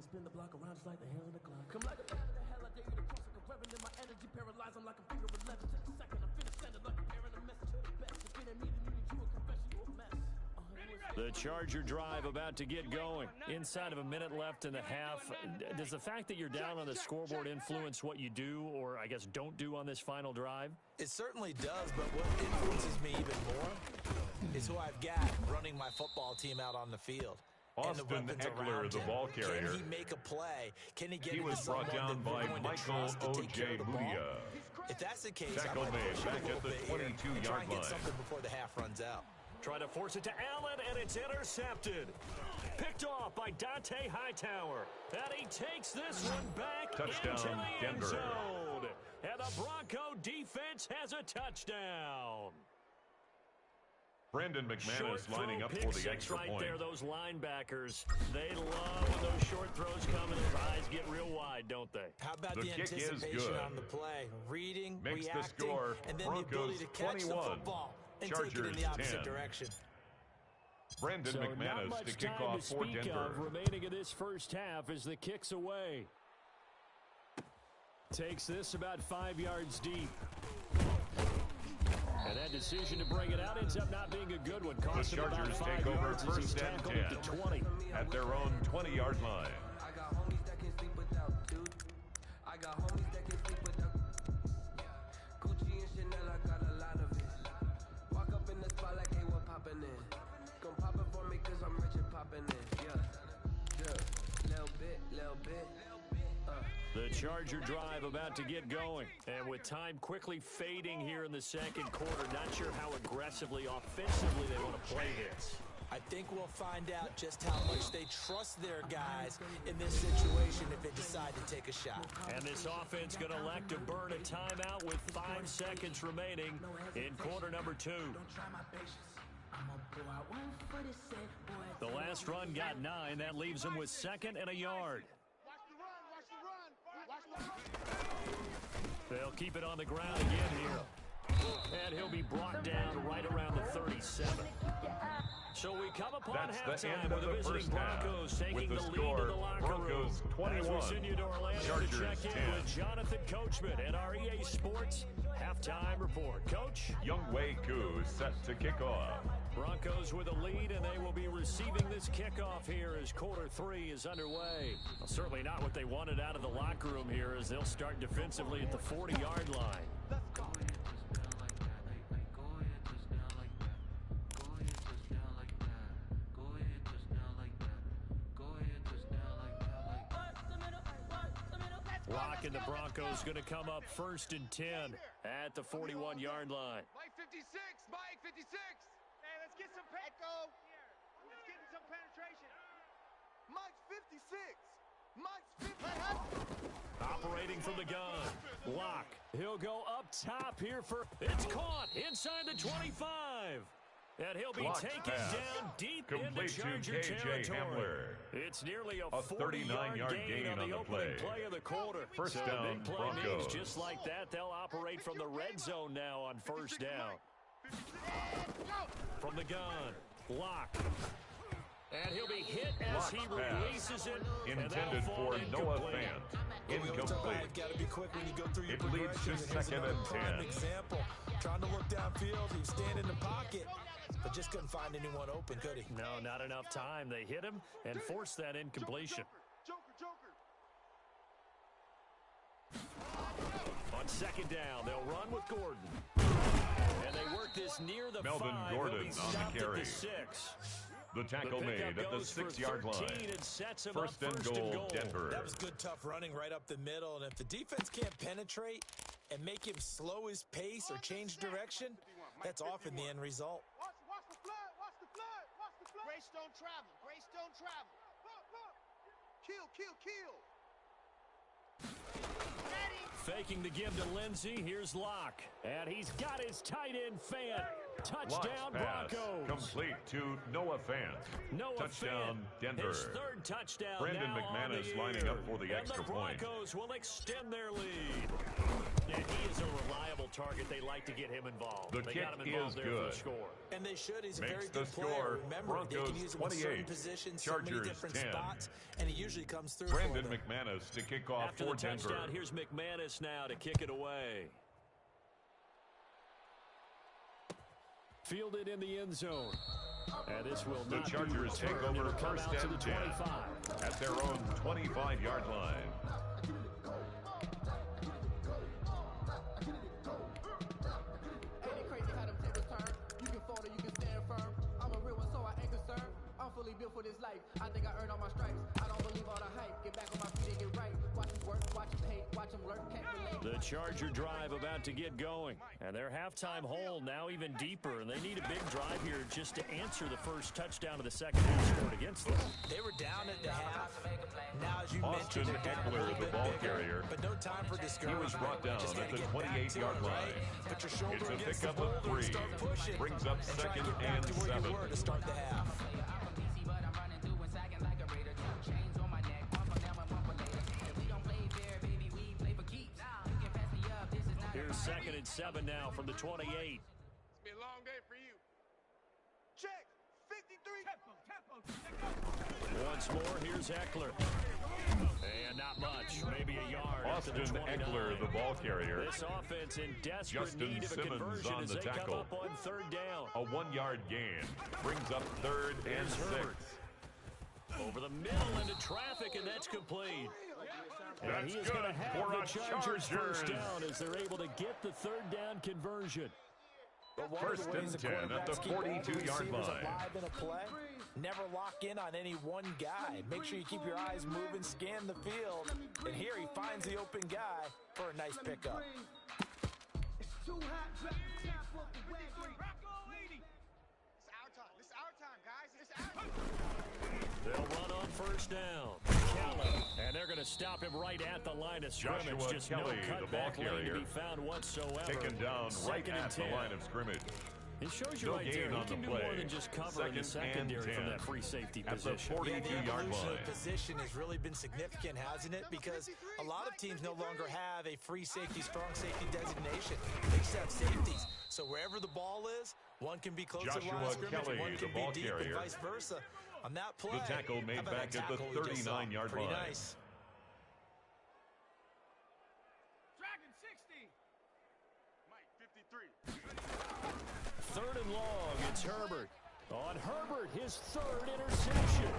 [SPEAKER 6] Spin the block around just like the hands on the clock. Come like a bat in the hell, I dare you to cross like a reverend. In my energy paralyzed, I'm like a figure of 11 to the second. I'm finna send it like a parent, a message to the best. If it ain't me, then you need you a confession, you a mess.
[SPEAKER 1] The Charger drive about to get going. Inside of a minute left in the half. Does the fact that you're down on the scoreboard influence what you do, or I guess don't do on this final drive?
[SPEAKER 4] It certainly does, but what influences me even more is who I've got running my football team out on the field. And the
[SPEAKER 2] Austin
[SPEAKER 4] weapons
[SPEAKER 2] Eckler,
[SPEAKER 4] around
[SPEAKER 2] the
[SPEAKER 4] him.
[SPEAKER 2] ball carrier.
[SPEAKER 4] Can he make a play? Can he get
[SPEAKER 2] He
[SPEAKER 4] into
[SPEAKER 2] was brought
[SPEAKER 4] someone
[SPEAKER 2] down
[SPEAKER 4] that
[SPEAKER 2] by
[SPEAKER 4] they're going to
[SPEAKER 2] Michael
[SPEAKER 4] trust to take care
[SPEAKER 2] O.J.
[SPEAKER 4] of the ball?
[SPEAKER 2] Mudia.
[SPEAKER 4] If that's the case,
[SPEAKER 2] Tackle
[SPEAKER 4] I might
[SPEAKER 2] made
[SPEAKER 4] push
[SPEAKER 2] back
[SPEAKER 4] it a little
[SPEAKER 2] at the
[SPEAKER 4] bit here and
[SPEAKER 2] 22-yard
[SPEAKER 4] try and get
[SPEAKER 2] line.
[SPEAKER 4] something before the half runs out.
[SPEAKER 1] Try to force it to Allen, and it's intercepted. Picked off by Dante Hightower. And he takes this one back
[SPEAKER 2] Touchdown,
[SPEAKER 1] into the end
[SPEAKER 2] Denver.
[SPEAKER 1] zone. And the Bronco defense has a touchdown.
[SPEAKER 2] Brandon McManus
[SPEAKER 1] Short
[SPEAKER 2] lining
[SPEAKER 1] throw,
[SPEAKER 2] up
[SPEAKER 1] pick
[SPEAKER 2] for the
[SPEAKER 1] six
[SPEAKER 2] extra
[SPEAKER 1] right
[SPEAKER 2] point.
[SPEAKER 1] there. Those linebackers, they love when those short throws come and those eyes get real wide, don't they?
[SPEAKER 4] How about
[SPEAKER 2] The
[SPEAKER 4] the
[SPEAKER 2] kick is
[SPEAKER 4] anticipation
[SPEAKER 2] good.
[SPEAKER 4] on the play? Reading,
[SPEAKER 2] Makes the
[SPEAKER 4] reacting,
[SPEAKER 2] score
[SPEAKER 4] and then
[SPEAKER 2] Broncos
[SPEAKER 4] the ability to catch
[SPEAKER 2] 21,
[SPEAKER 4] the football and take it in
[SPEAKER 2] Chargers
[SPEAKER 4] the opposite
[SPEAKER 2] 10.
[SPEAKER 4] direction.
[SPEAKER 2] Brandon
[SPEAKER 1] So not
[SPEAKER 2] McManus
[SPEAKER 1] much
[SPEAKER 2] to kick
[SPEAKER 1] time
[SPEAKER 2] off
[SPEAKER 1] to
[SPEAKER 2] for
[SPEAKER 1] speak
[SPEAKER 2] Denver.
[SPEAKER 1] of remaining in this first half as the kick's away. Takes this about 5 yards deep. And that decision to bring it out ends up not being a good one.
[SPEAKER 2] The
[SPEAKER 1] Cost him about
[SPEAKER 2] Chargers
[SPEAKER 1] 5
[SPEAKER 2] take over
[SPEAKER 1] yards as he's
[SPEAKER 2] first and
[SPEAKER 1] tackled
[SPEAKER 2] 10
[SPEAKER 1] at the 20.
[SPEAKER 2] at their own 20-yard line.
[SPEAKER 6] I got homies that can sleep without two.
[SPEAKER 1] Charger drive about to get going. And with time quickly fading here in the second quarter, not sure how aggressively, offensively they want to play this.
[SPEAKER 4] I think we'll find out just how much they trust their guys in this situation if they decide to take a shot.
[SPEAKER 1] And this offense going to elect to burn a timeout with 5 seconds remaining in quarter number 2. The last run got 9. That leaves them with 2nd and a yard. They'll keep it on the ground again here. And he'll be brought down right around the 37. So we come upon halftime with the visiting Broncos taking the lead in the locker room.
[SPEAKER 2] 21,
[SPEAKER 1] as we send you to Orlando
[SPEAKER 2] Chargers
[SPEAKER 1] to check in
[SPEAKER 2] 10.
[SPEAKER 1] with Jonathan Coachman at our EA Sports halftime report. Coach?
[SPEAKER 2] Younghoe Koo set to kick off.
[SPEAKER 1] Broncos with a lead, and they will be receiving this kickoff here as quarter 3 is underway. Well, certainly not what they wanted out of the locker room here as they'll start defensively at the 40-yard line. Lock and the Broncos going to come up 1st and 10 at the 41-yard line.
[SPEAKER 3] Mike 56, Mike 56. Hey, let's get some echo. Let's get some penetration. Mike's 56. Mike's 56.
[SPEAKER 1] Operating from the gun. Lock. He'll go up top here for... It's caught inside the 25. And he'll be taken down deep into Charger territory. It's nearly a 40-yard gain on the opening play of the quarter.
[SPEAKER 2] First
[SPEAKER 1] so
[SPEAKER 2] down,
[SPEAKER 1] big play
[SPEAKER 2] Broncos.
[SPEAKER 1] means just like that, they'll operate from the red zone now on first down. From the gun, Lock. And he'll be hit as he releases it.
[SPEAKER 2] Intended for Noah Fant. Incomplete.
[SPEAKER 4] Got to be quick when you go through your
[SPEAKER 2] It leads to
[SPEAKER 4] progressions. Here's
[SPEAKER 2] 2nd
[SPEAKER 4] another
[SPEAKER 2] and
[SPEAKER 4] prime
[SPEAKER 2] 10.
[SPEAKER 4] example. Trying to look downfield. He was standing in the pocket, but just couldn't find anyone open, could he?
[SPEAKER 1] No, not enough time. They hit him and forced that incompletion.
[SPEAKER 3] Joker.
[SPEAKER 1] On 2nd down, they'll run with Gordon. And they work this near the
[SPEAKER 2] Melvin
[SPEAKER 1] 5.
[SPEAKER 2] Gordon
[SPEAKER 1] He'll be
[SPEAKER 2] on
[SPEAKER 1] stopped
[SPEAKER 2] the carry.
[SPEAKER 1] At the 6.
[SPEAKER 2] The tackle made at the 6-yard line.
[SPEAKER 1] And sets him
[SPEAKER 2] First
[SPEAKER 1] up
[SPEAKER 2] and
[SPEAKER 1] first
[SPEAKER 2] goal, Denver.
[SPEAKER 4] That was good, tough running right up the middle. And if the defense can't penetrate and make him slow his pace or change direction, that's often the end result.
[SPEAKER 3] Watch the flood. Watch the flood. Greystone travel. Kill.
[SPEAKER 1] Faking the give to Lindsey. Here's Locke. And he's got his tight end Fant. Touchdown,
[SPEAKER 2] pass
[SPEAKER 1] Broncos.
[SPEAKER 2] complete to Noah Fant. Touchdown,
[SPEAKER 1] Fant,
[SPEAKER 2] Denver.
[SPEAKER 1] His 3rd touchdown.
[SPEAKER 2] Brandon
[SPEAKER 1] now
[SPEAKER 2] McManus
[SPEAKER 1] on the
[SPEAKER 2] lining
[SPEAKER 1] year.
[SPEAKER 2] up for the extra
[SPEAKER 1] and the
[SPEAKER 2] point.
[SPEAKER 1] Broncos will extend their lead. And he is a reliable target. They like to get him involved.
[SPEAKER 2] The
[SPEAKER 1] they
[SPEAKER 2] kick
[SPEAKER 1] got him involved
[SPEAKER 2] is
[SPEAKER 1] there
[SPEAKER 2] good.
[SPEAKER 1] For the score.
[SPEAKER 4] And they should. He's a
[SPEAKER 2] Makes
[SPEAKER 4] very
[SPEAKER 2] the
[SPEAKER 4] good
[SPEAKER 2] score,
[SPEAKER 4] player. Remember, they
[SPEAKER 2] Broncos
[SPEAKER 4] can use him in certain
[SPEAKER 2] 28,
[SPEAKER 4] positions, so many
[SPEAKER 2] Chargers
[SPEAKER 4] different
[SPEAKER 2] 10.
[SPEAKER 4] spots, and he usually comes through
[SPEAKER 2] Brandon
[SPEAKER 4] for them.
[SPEAKER 2] McManus to kick off
[SPEAKER 1] After
[SPEAKER 2] for
[SPEAKER 1] the
[SPEAKER 2] Denver.
[SPEAKER 1] touchdown, here's McManus now to kick it away. Fielded in the end zone. And this will
[SPEAKER 2] The
[SPEAKER 1] not be
[SPEAKER 2] Chargers take
[SPEAKER 1] returned.
[SPEAKER 2] over
[SPEAKER 1] It'll come
[SPEAKER 2] first
[SPEAKER 1] out to
[SPEAKER 2] and
[SPEAKER 1] the
[SPEAKER 2] 10
[SPEAKER 1] 25.
[SPEAKER 2] at their own 25-yard line.
[SPEAKER 6] Ain't it crazy how them tables turn? You can fold or you can stand firm. I'm a real one, so I ain't concerned. I'm fully built for this life. I think I earned all my stripes. I don't believe all the hype. Get back on my feet and get right. Watch them work, watch them hate, watch them lurk, can't relate.
[SPEAKER 1] The Charger drive about to get going. And their halftime hole now even deeper. And they need a big drive here just to answer the first touchdown of the second half scored against them.
[SPEAKER 4] They were down at the half. Now, as you
[SPEAKER 2] Austin
[SPEAKER 4] mentioned, they're down a
[SPEAKER 2] Eckler,
[SPEAKER 4] little
[SPEAKER 2] the
[SPEAKER 4] bit
[SPEAKER 2] ball
[SPEAKER 4] bigger,
[SPEAKER 2] carrier.
[SPEAKER 4] but no time for
[SPEAKER 2] He
[SPEAKER 4] discouragement.
[SPEAKER 2] was brought down
[SPEAKER 4] Just
[SPEAKER 2] at
[SPEAKER 4] gotta
[SPEAKER 2] the
[SPEAKER 4] get back to
[SPEAKER 2] 28-yard
[SPEAKER 4] it, right?
[SPEAKER 2] line.
[SPEAKER 4] Put your shoulder
[SPEAKER 2] It's a
[SPEAKER 4] against
[SPEAKER 2] pickup
[SPEAKER 4] the
[SPEAKER 2] of
[SPEAKER 4] boulder and
[SPEAKER 2] 3.
[SPEAKER 4] start pushing.
[SPEAKER 2] Brings up
[SPEAKER 4] And try to
[SPEAKER 2] 2nd
[SPEAKER 4] get back
[SPEAKER 2] and
[SPEAKER 4] to where
[SPEAKER 2] 7.
[SPEAKER 4] you were to start the half.
[SPEAKER 1] Here's 2nd and 7 now from the 28.
[SPEAKER 3] It's been a long day for you. Check. 53.
[SPEAKER 1] Once more, here's Eckler. And not much, maybe a yard.
[SPEAKER 2] Austin
[SPEAKER 1] after the 29.
[SPEAKER 2] Eckler, the ball carrier.
[SPEAKER 1] This offense in desperate
[SPEAKER 2] Justin
[SPEAKER 1] need of a
[SPEAKER 2] Simmons
[SPEAKER 1] conversion
[SPEAKER 2] on
[SPEAKER 1] as
[SPEAKER 2] the
[SPEAKER 1] they
[SPEAKER 2] tackle.
[SPEAKER 1] come up on 3rd down.
[SPEAKER 2] A 1-yard gain. Brings up 3rd and
[SPEAKER 1] Here's
[SPEAKER 2] 6.
[SPEAKER 1] Herbert. Over the middle into traffic, and that's complete. And
[SPEAKER 2] That's
[SPEAKER 1] he is going to
[SPEAKER 2] good
[SPEAKER 1] have
[SPEAKER 2] for
[SPEAKER 1] the
[SPEAKER 2] a
[SPEAKER 1] Chargers first
[SPEAKER 2] Chargers.
[SPEAKER 1] down as they're able to get the 3rd down conversion.
[SPEAKER 4] But one of the ways the
[SPEAKER 2] 10 at the
[SPEAKER 4] quarterbacks keep all the
[SPEAKER 2] 42-yard
[SPEAKER 4] receivers
[SPEAKER 2] line.
[SPEAKER 4] alive in a play, never lock in on any one guy. Make sure you keep your eyes moving, scan the field. And here he finds the open guy for a nice pickup.
[SPEAKER 5] It's too hot, drop the top off the wagon.
[SPEAKER 3] It's our time. This is our time, guys. It's our time.
[SPEAKER 1] They'll run on first down. Kelly. And they're going to stop him right at the line of scrimmage.
[SPEAKER 2] Joshua
[SPEAKER 1] Just
[SPEAKER 2] Kelly,
[SPEAKER 1] no
[SPEAKER 2] the ball
[SPEAKER 1] cutback lane to
[SPEAKER 2] carrier,
[SPEAKER 1] be found whatsoever.
[SPEAKER 2] taken down right
[SPEAKER 1] Second and
[SPEAKER 2] at the
[SPEAKER 1] 10.
[SPEAKER 2] line of scrimmage.
[SPEAKER 1] It shows you
[SPEAKER 2] No
[SPEAKER 1] right
[SPEAKER 2] gain
[SPEAKER 1] there.
[SPEAKER 2] on
[SPEAKER 1] He can
[SPEAKER 2] the
[SPEAKER 1] do more
[SPEAKER 2] play.
[SPEAKER 1] than just cover in the
[SPEAKER 2] Second and
[SPEAKER 1] secondary from
[SPEAKER 2] 10
[SPEAKER 1] that free safety
[SPEAKER 2] at the
[SPEAKER 1] position.
[SPEAKER 2] 42-yard line.
[SPEAKER 4] Position has really been significant, hasn't it? Because a lot of teams no longer have a free safety, strong safety designation. They just have safeties. So wherever the ball is, one can be close to the line of scrimmage,
[SPEAKER 2] Kelly,
[SPEAKER 4] one can
[SPEAKER 2] the ball
[SPEAKER 4] be deep,
[SPEAKER 2] carrier.
[SPEAKER 4] and vice versa. On that play,
[SPEAKER 2] The tackle made
[SPEAKER 4] how about
[SPEAKER 2] back
[SPEAKER 4] that
[SPEAKER 2] at the
[SPEAKER 4] tackle we just saw?
[SPEAKER 2] 39-yard
[SPEAKER 4] Pretty
[SPEAKER 2] line.
[SPEAKER 4] nice.
[SPEAKER 5] Dragon 60.
[SPEAKER 3] Mike, 53.
[SPEAKER 1] Third and long, it's Herbert. On Herbert, his third interception.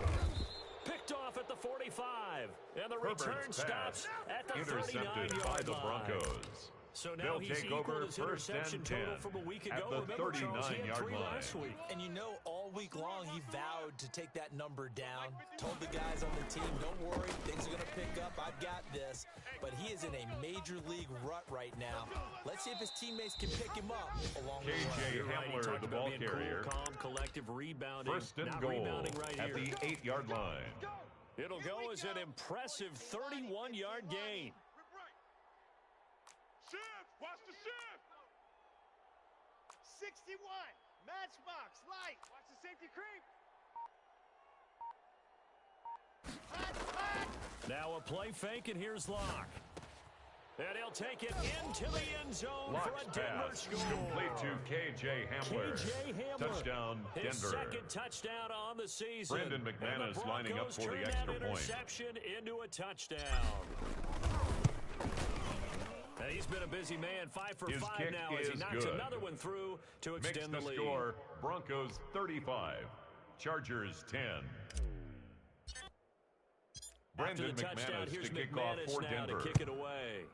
[SPEAKER 1] Picked off at the 45. And the
[SPEAKER 2] Herbert's
[SPEAKER 1] return
[SPEAKER 2] pass
[SPEAKER 1] stops at the
[SPEAKER 2] intercepted
[SPEAKER 1] 39-yard
[SPEAKER 2] by the
[SPEAKER 1] line.
[SPEAKER 2] Broncos.
[SPEAKER 1] So now
[SPEAKER 2] They'll
[SPEAKER 1] he's
[SPEAKER 2] take
[SPEAKER 1] equaled
[SPEAKER 2] over
[SPEAKER 1] his
[SPEAKER 2] first
[SPEAKER 1] interception
[SPEAKER 2] and
[SPEAKER 1] total
[SPEAKER 2] 10
[SPEAKER 1] from a week
[SPEAKER 2] at
[SPEAKER 1] ago.
[SPEAKER 2] the
[SPEAKER 1] Remember, Charles, he had
[SPEAKER 2] 39-yard
[SPEAKER 1] 3
[SPEAKER 2] line.
[SPEAKER 1] last week.
[SPEAKER 4] And you know, all week long, he vowed to take that number down. Told the guys on the team, don't worry, things are going to pick up. I've got this. But he is in a major league rut right now. Let's see if his teammates can pick him up along the way.
[SPEAKER 2] KJ
[SPEAKER 1] You're right, he
[SPEAKER 2] Hamler,
[SPEAKER 1] talked
[SPEAKER 2] the
[SPEAKER 1] about
[SPEAKER 2] ball
[SPEAKER 1] being
[SPEAKER 2] carrier.
[SPEAKER 1] Cool, calm, collective, rebounding.
[SPEAKER 2] First and
[SPEAKER 1] Not
[SPEAKER 2] goal
[SPEAKER 1] rebounding right
[SPEAKER 2] at
[SPEAKER 1] here.
[SPEAKER 2] the 8-yard line.
[SPEAKER 1] It'll go as an impressive 31-yard gain.
[SPEAKER 3] Shift. Watch the shift. 61. Matchbox. Light. Watch the safety creep. Hot.
[SPEAKER 1] Now a play fake, and here's Locke. And he'll take it into the end zone
[SPEAKER 2] Locke's
[SPEAKER 1] for a Denver
[SPEAKER 2] pass
[SPEAKER 1] score.
[SPEAKER 2] complete to KJ Hamler.
[SPEAKER 1] KJ Hamler.
[SPEAKER 2] Touchdown,
[SPEAKER 1] His
[SPEAKER 2] Denver.
[SPEAKER 1] second touchdown on the season.
[SPEAKER 2] Brandon McManus
[SPEAKER 1] And the
[SPEAKER 2] lining up
[SPEAKER 1] Broncos
[SPEAKER 2] for the
[SPEAKER 1] turn
[SPEAKER 2] extra
[SPEAKER 1] that
[SPEAKER 2] point.
[SPEAKER 1] interception into a touchdown. And he's been a busy man, 5 for
[SPEAKER 2] His
[SPEAKER 1] 5
[SPEAKER 2] kick
[SPEAKER 1] now as he
[SPEAKER 2] is
[SPEAKER 1] knocks
[SPEAKER 2] good.
[SPEAKER 1] another one through to
[SPEAKER 2] Makes
[SPEAKER 1] extend
[SPEAKER 2] the
[SPEAKER 1] the lead.
[SPEAKER 2] score Broncos 35, Chargers 10.
[SPEAKER 1] After
[SPEAKER 2] Brandon
[SPEAKER 1] the touchdown,
[SPEAKER 2] McManus
[SPEAKER 1] here's
[SPEAKER 2] to kick off
[SPEAKER 1] McManus
[SPEAKER 2] for
[SPEAKER 1] now
[SPEAKER 2] Denver.
[SPEAKER 1] to kick it away.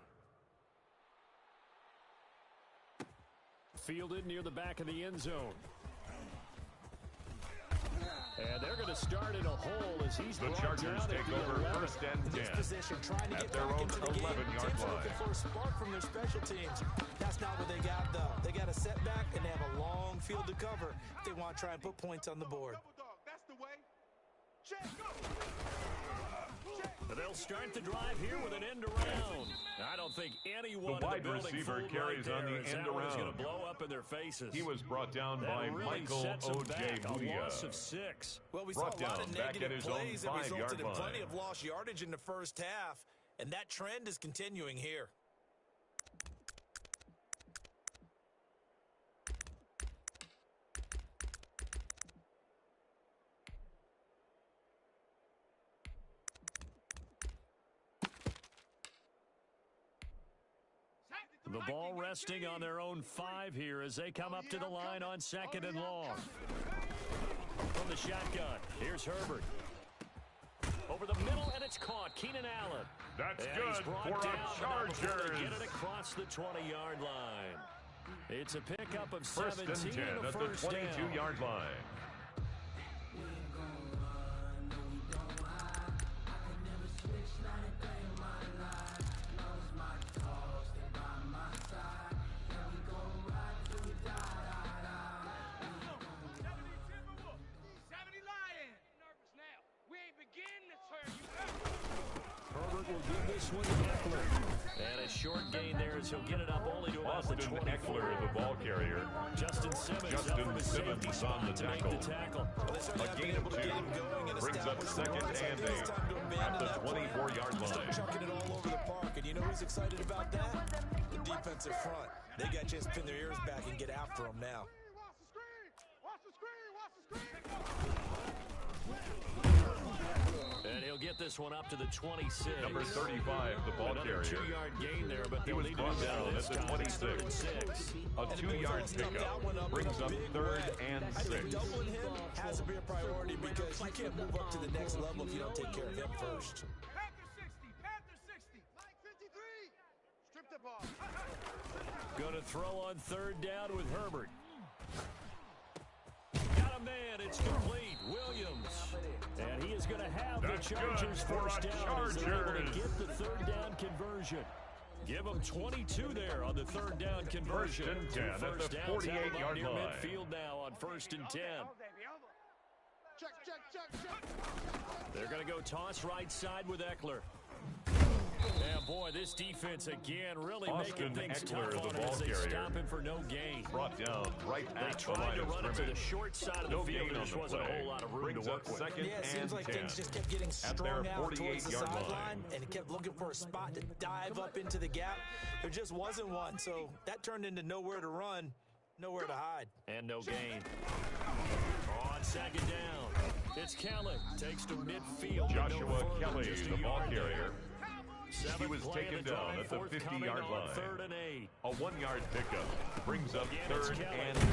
[SPEAKER 1] Fielded near the back of the end zone. And they're going to start in a hole as he's
[SPEAKER 2] The
[SPEAKER 1] brought
[SPEAKER 2] Chargers
[SPEAKER 1] down
[SPEAKER 2] take
[SPEAKER 1] at the
[SPEAKER 2] over
[SPEAKER 1] 11.
[SPEAKER 2] first and
[SPEAKER 4] In this
[SPEAKER 2] 10
[SPEAKER 4] position, trying to
[SPEAKER 2] at
[SPEAKER 4] get
[SPEAKER 2] their
[SPEAKER 4] back
[SPEAKER 2] own
[SPEAKER 4] into the game.
[SPEAKER 2] 11-yard
[SPEAKER 4] Teams are
[SPEAKER 2] line.
[SPEAKER 4] looking for a spark from their special teams. That's not what they got, though. They got a setback, and they have a long field to cover if they want to try and put points on the board.
[SPEAKER 3] Double dog. That's the way. Check. Go.
[SPEAKER 1] They'll start the drive here with an end around. I don't think anyone
[SPEAKER 2] The wide
[SPEAKER 1] in the building
[SPEAKER 2] receiver
[SPEAKER 1] fooled
[SPEAKER 2] carries
[SPEAKER 1] right
[SPEAKER 2] on
[SPEAKER 1] there
[SPEAKER 2] the
[SPEAKER 1] as
[SPEAKER 2] end
[SPEAKER 1] that one's
[SPEAKER 2] around.
[SPEAKER 1] going to blow up in their faces.
[SPEAKER 2] He was brought down
[SPEAKER 1] That
[SPEAKER 2] by
[SPEAKER 1] really
[SPEAKER 2] Michael
[SPEAKER 1] sets them
[SPEAKER 2] O.J.
[SPEAKER 1] back. A
[SPEAKER 2] Mudia.
[SPEAKER 1] loss of 6.
[SPEAKER 4] Well, we saw
[SPEAKER 2] Brought
[SPEAKER 4] a lot
[SPEAKER 2] down
[SPEAKER 4] of
[SPEAKER 2] back at
[SPEAKER 4] negative
[SPEAKER 2] his own
[SPEAKER 4] plays that
[SPEAKER 2] 5-yard
[SPEAKER 4] resulted in plenty
[SPEAKER 2] line.
[SPEAKER 4] of lost yardage in the first half, and that trend is continuing here.
[SPEAKER 1] The ball resting on their own 5 here as they come up to the line on 2nd and long. From the shotgun, here's Herbert. Over the middle, and it's caught. Keenan Allen.
[SPEAKER 2] That's
[SPEAKER 1] And
[SPEAKER 2] good
[SPEAKER 1] he's brought
[SPEAKER 2] for
[SPEAKER 1] down,
[SPEAKER 2] a
[SPEAKER 1] but not before
[SPEAKER 2] Chargers.
[SPEAKER 1] they get it across the 20-yard line. It's a pickup of
[SPEAKER 2] First
[SPEAKER 1] 17
[SPEAKER 2] and 10
[SPEAKER 1] and a
[SPEAKER 2] at the
[SPEAKER 1] first down.
[SPEAKER 2] 22-yard line.
[SPEAKER 1] Herbert will give this one to Eckler. And a short gain there as he'll get it up only to about the
[SPEAKER 2] Austin
[SPEAKER 1] 24.
[SPEAKER 2] Eckler, the ball carrier.
[SPEAKER 1] Justin Simmons up
[SPEAKER 2] Justin
[SPEAKER 1] from his
[SPEAKER 2] Simmons
[SPEAKER 1] safety
[SPEAKER 2] on
[SPEAKER 1] spot
[SPEAKER 2] the
[SPEAKER 1] to make
[SPEAKER 2] tackle.
[SPEAKER 1] the tackle.
[SPEAKER 2] A gain of 2 brings up second and 8 at the 24-yard line.
[SPEAKER 4] Chucking it all over the park, and you know who's excited about that? The defensive front. They got to just pin their ears back and get after them now.
[SPEAKER 3] Watch the screen. Watch the screen.
[SPEAKER 1] And he'll get this one up to the 26.
[SPEAKER 2] Number 35, the ball
[SPEAKER 1] Another
[SPEAKER 2] carrier.
[SPEAKER 1] 2-yard gain there, but
[SPEAKER 2] He
[SPEAKER 1] they'll
[SPEAKER 2] was
[SPEAKER 1] need to
[SPEAKER 2] brought
[SPEAKER 1] do better
[SPEAKER 2] down
[SPEAKER 1] this
[SPEAKER 2] at the
[SPEAKER 1] time.
[SPEAKER 2] 26.
[SPEAKER 1] It's 3rd and 6.
[SPEAKER 2] A 2-yard pickup brings up 3rd and
[SPEAKER 4] I think
[SPEAKER 2] 6.
[SPEAKER 4] doubling him has to be a priority because you can't move up to the next level if you don't take care of him first.
[SPEAKER 3] Panther 60. Mike 53. Strip the ball.
[SPEAKER 1] Going to throw on 3rd down with Herbert. man, it's complete. Williams. And he is going to have the Chargers first down as they're able to get the third down conversion. Give them 22 there on the third down conversion.
[SPEAKER 2] First and 10 at the 48-yard line.
[SPEAKER 1] Midfield now on first and 10.
[SPEAKER 5] Check.
[SPEAKER 1] They're going to go toss right side with Eckler. Yeah, boy, this defense again really making things tough on him as they stop him for no gain.
[SPEAKER 2] Brought down right at
[SPEAKER 1] the line of scrimmage. They tried to run it to the short side of the field, and there wasn't a whole lot of room to work with.
[SPEAKER 4] Yeah, it seems like things just kept getting strung out towards the sideline, and he kept looking for a spot to dive up into the gap. There just wasn't one, so that turned into nowhere to run, nowhere to hide.
[SPEAKER 1] And no gain. On second down, it's Kelly. Takes to midfield.
[SPEAKER 2] Joshua Kelly, the ball carrier. He was
[SPEAKER 1] Seventh play
[SPEAKER 2] taken
[SPEAKER 1] of the
[SPEAKER 2] down
[SPEAKER 1] drive,
[SPEAKER 2] at the
[SPEAKER 1] forthcoming
[SPEAKER 2] 50-yard
[SPEAKER 1] on
[SPEAKER 2] line.
[SPEAKER 1] 3rd and 8.
[SPEAKER 2] A 1-yard pickup brings up
[SPEAKER 1] Again,
[SPEAKER 2] 3rd
[SPEAKER 1] it's Kelly.
[SPEAKER 2] and 8.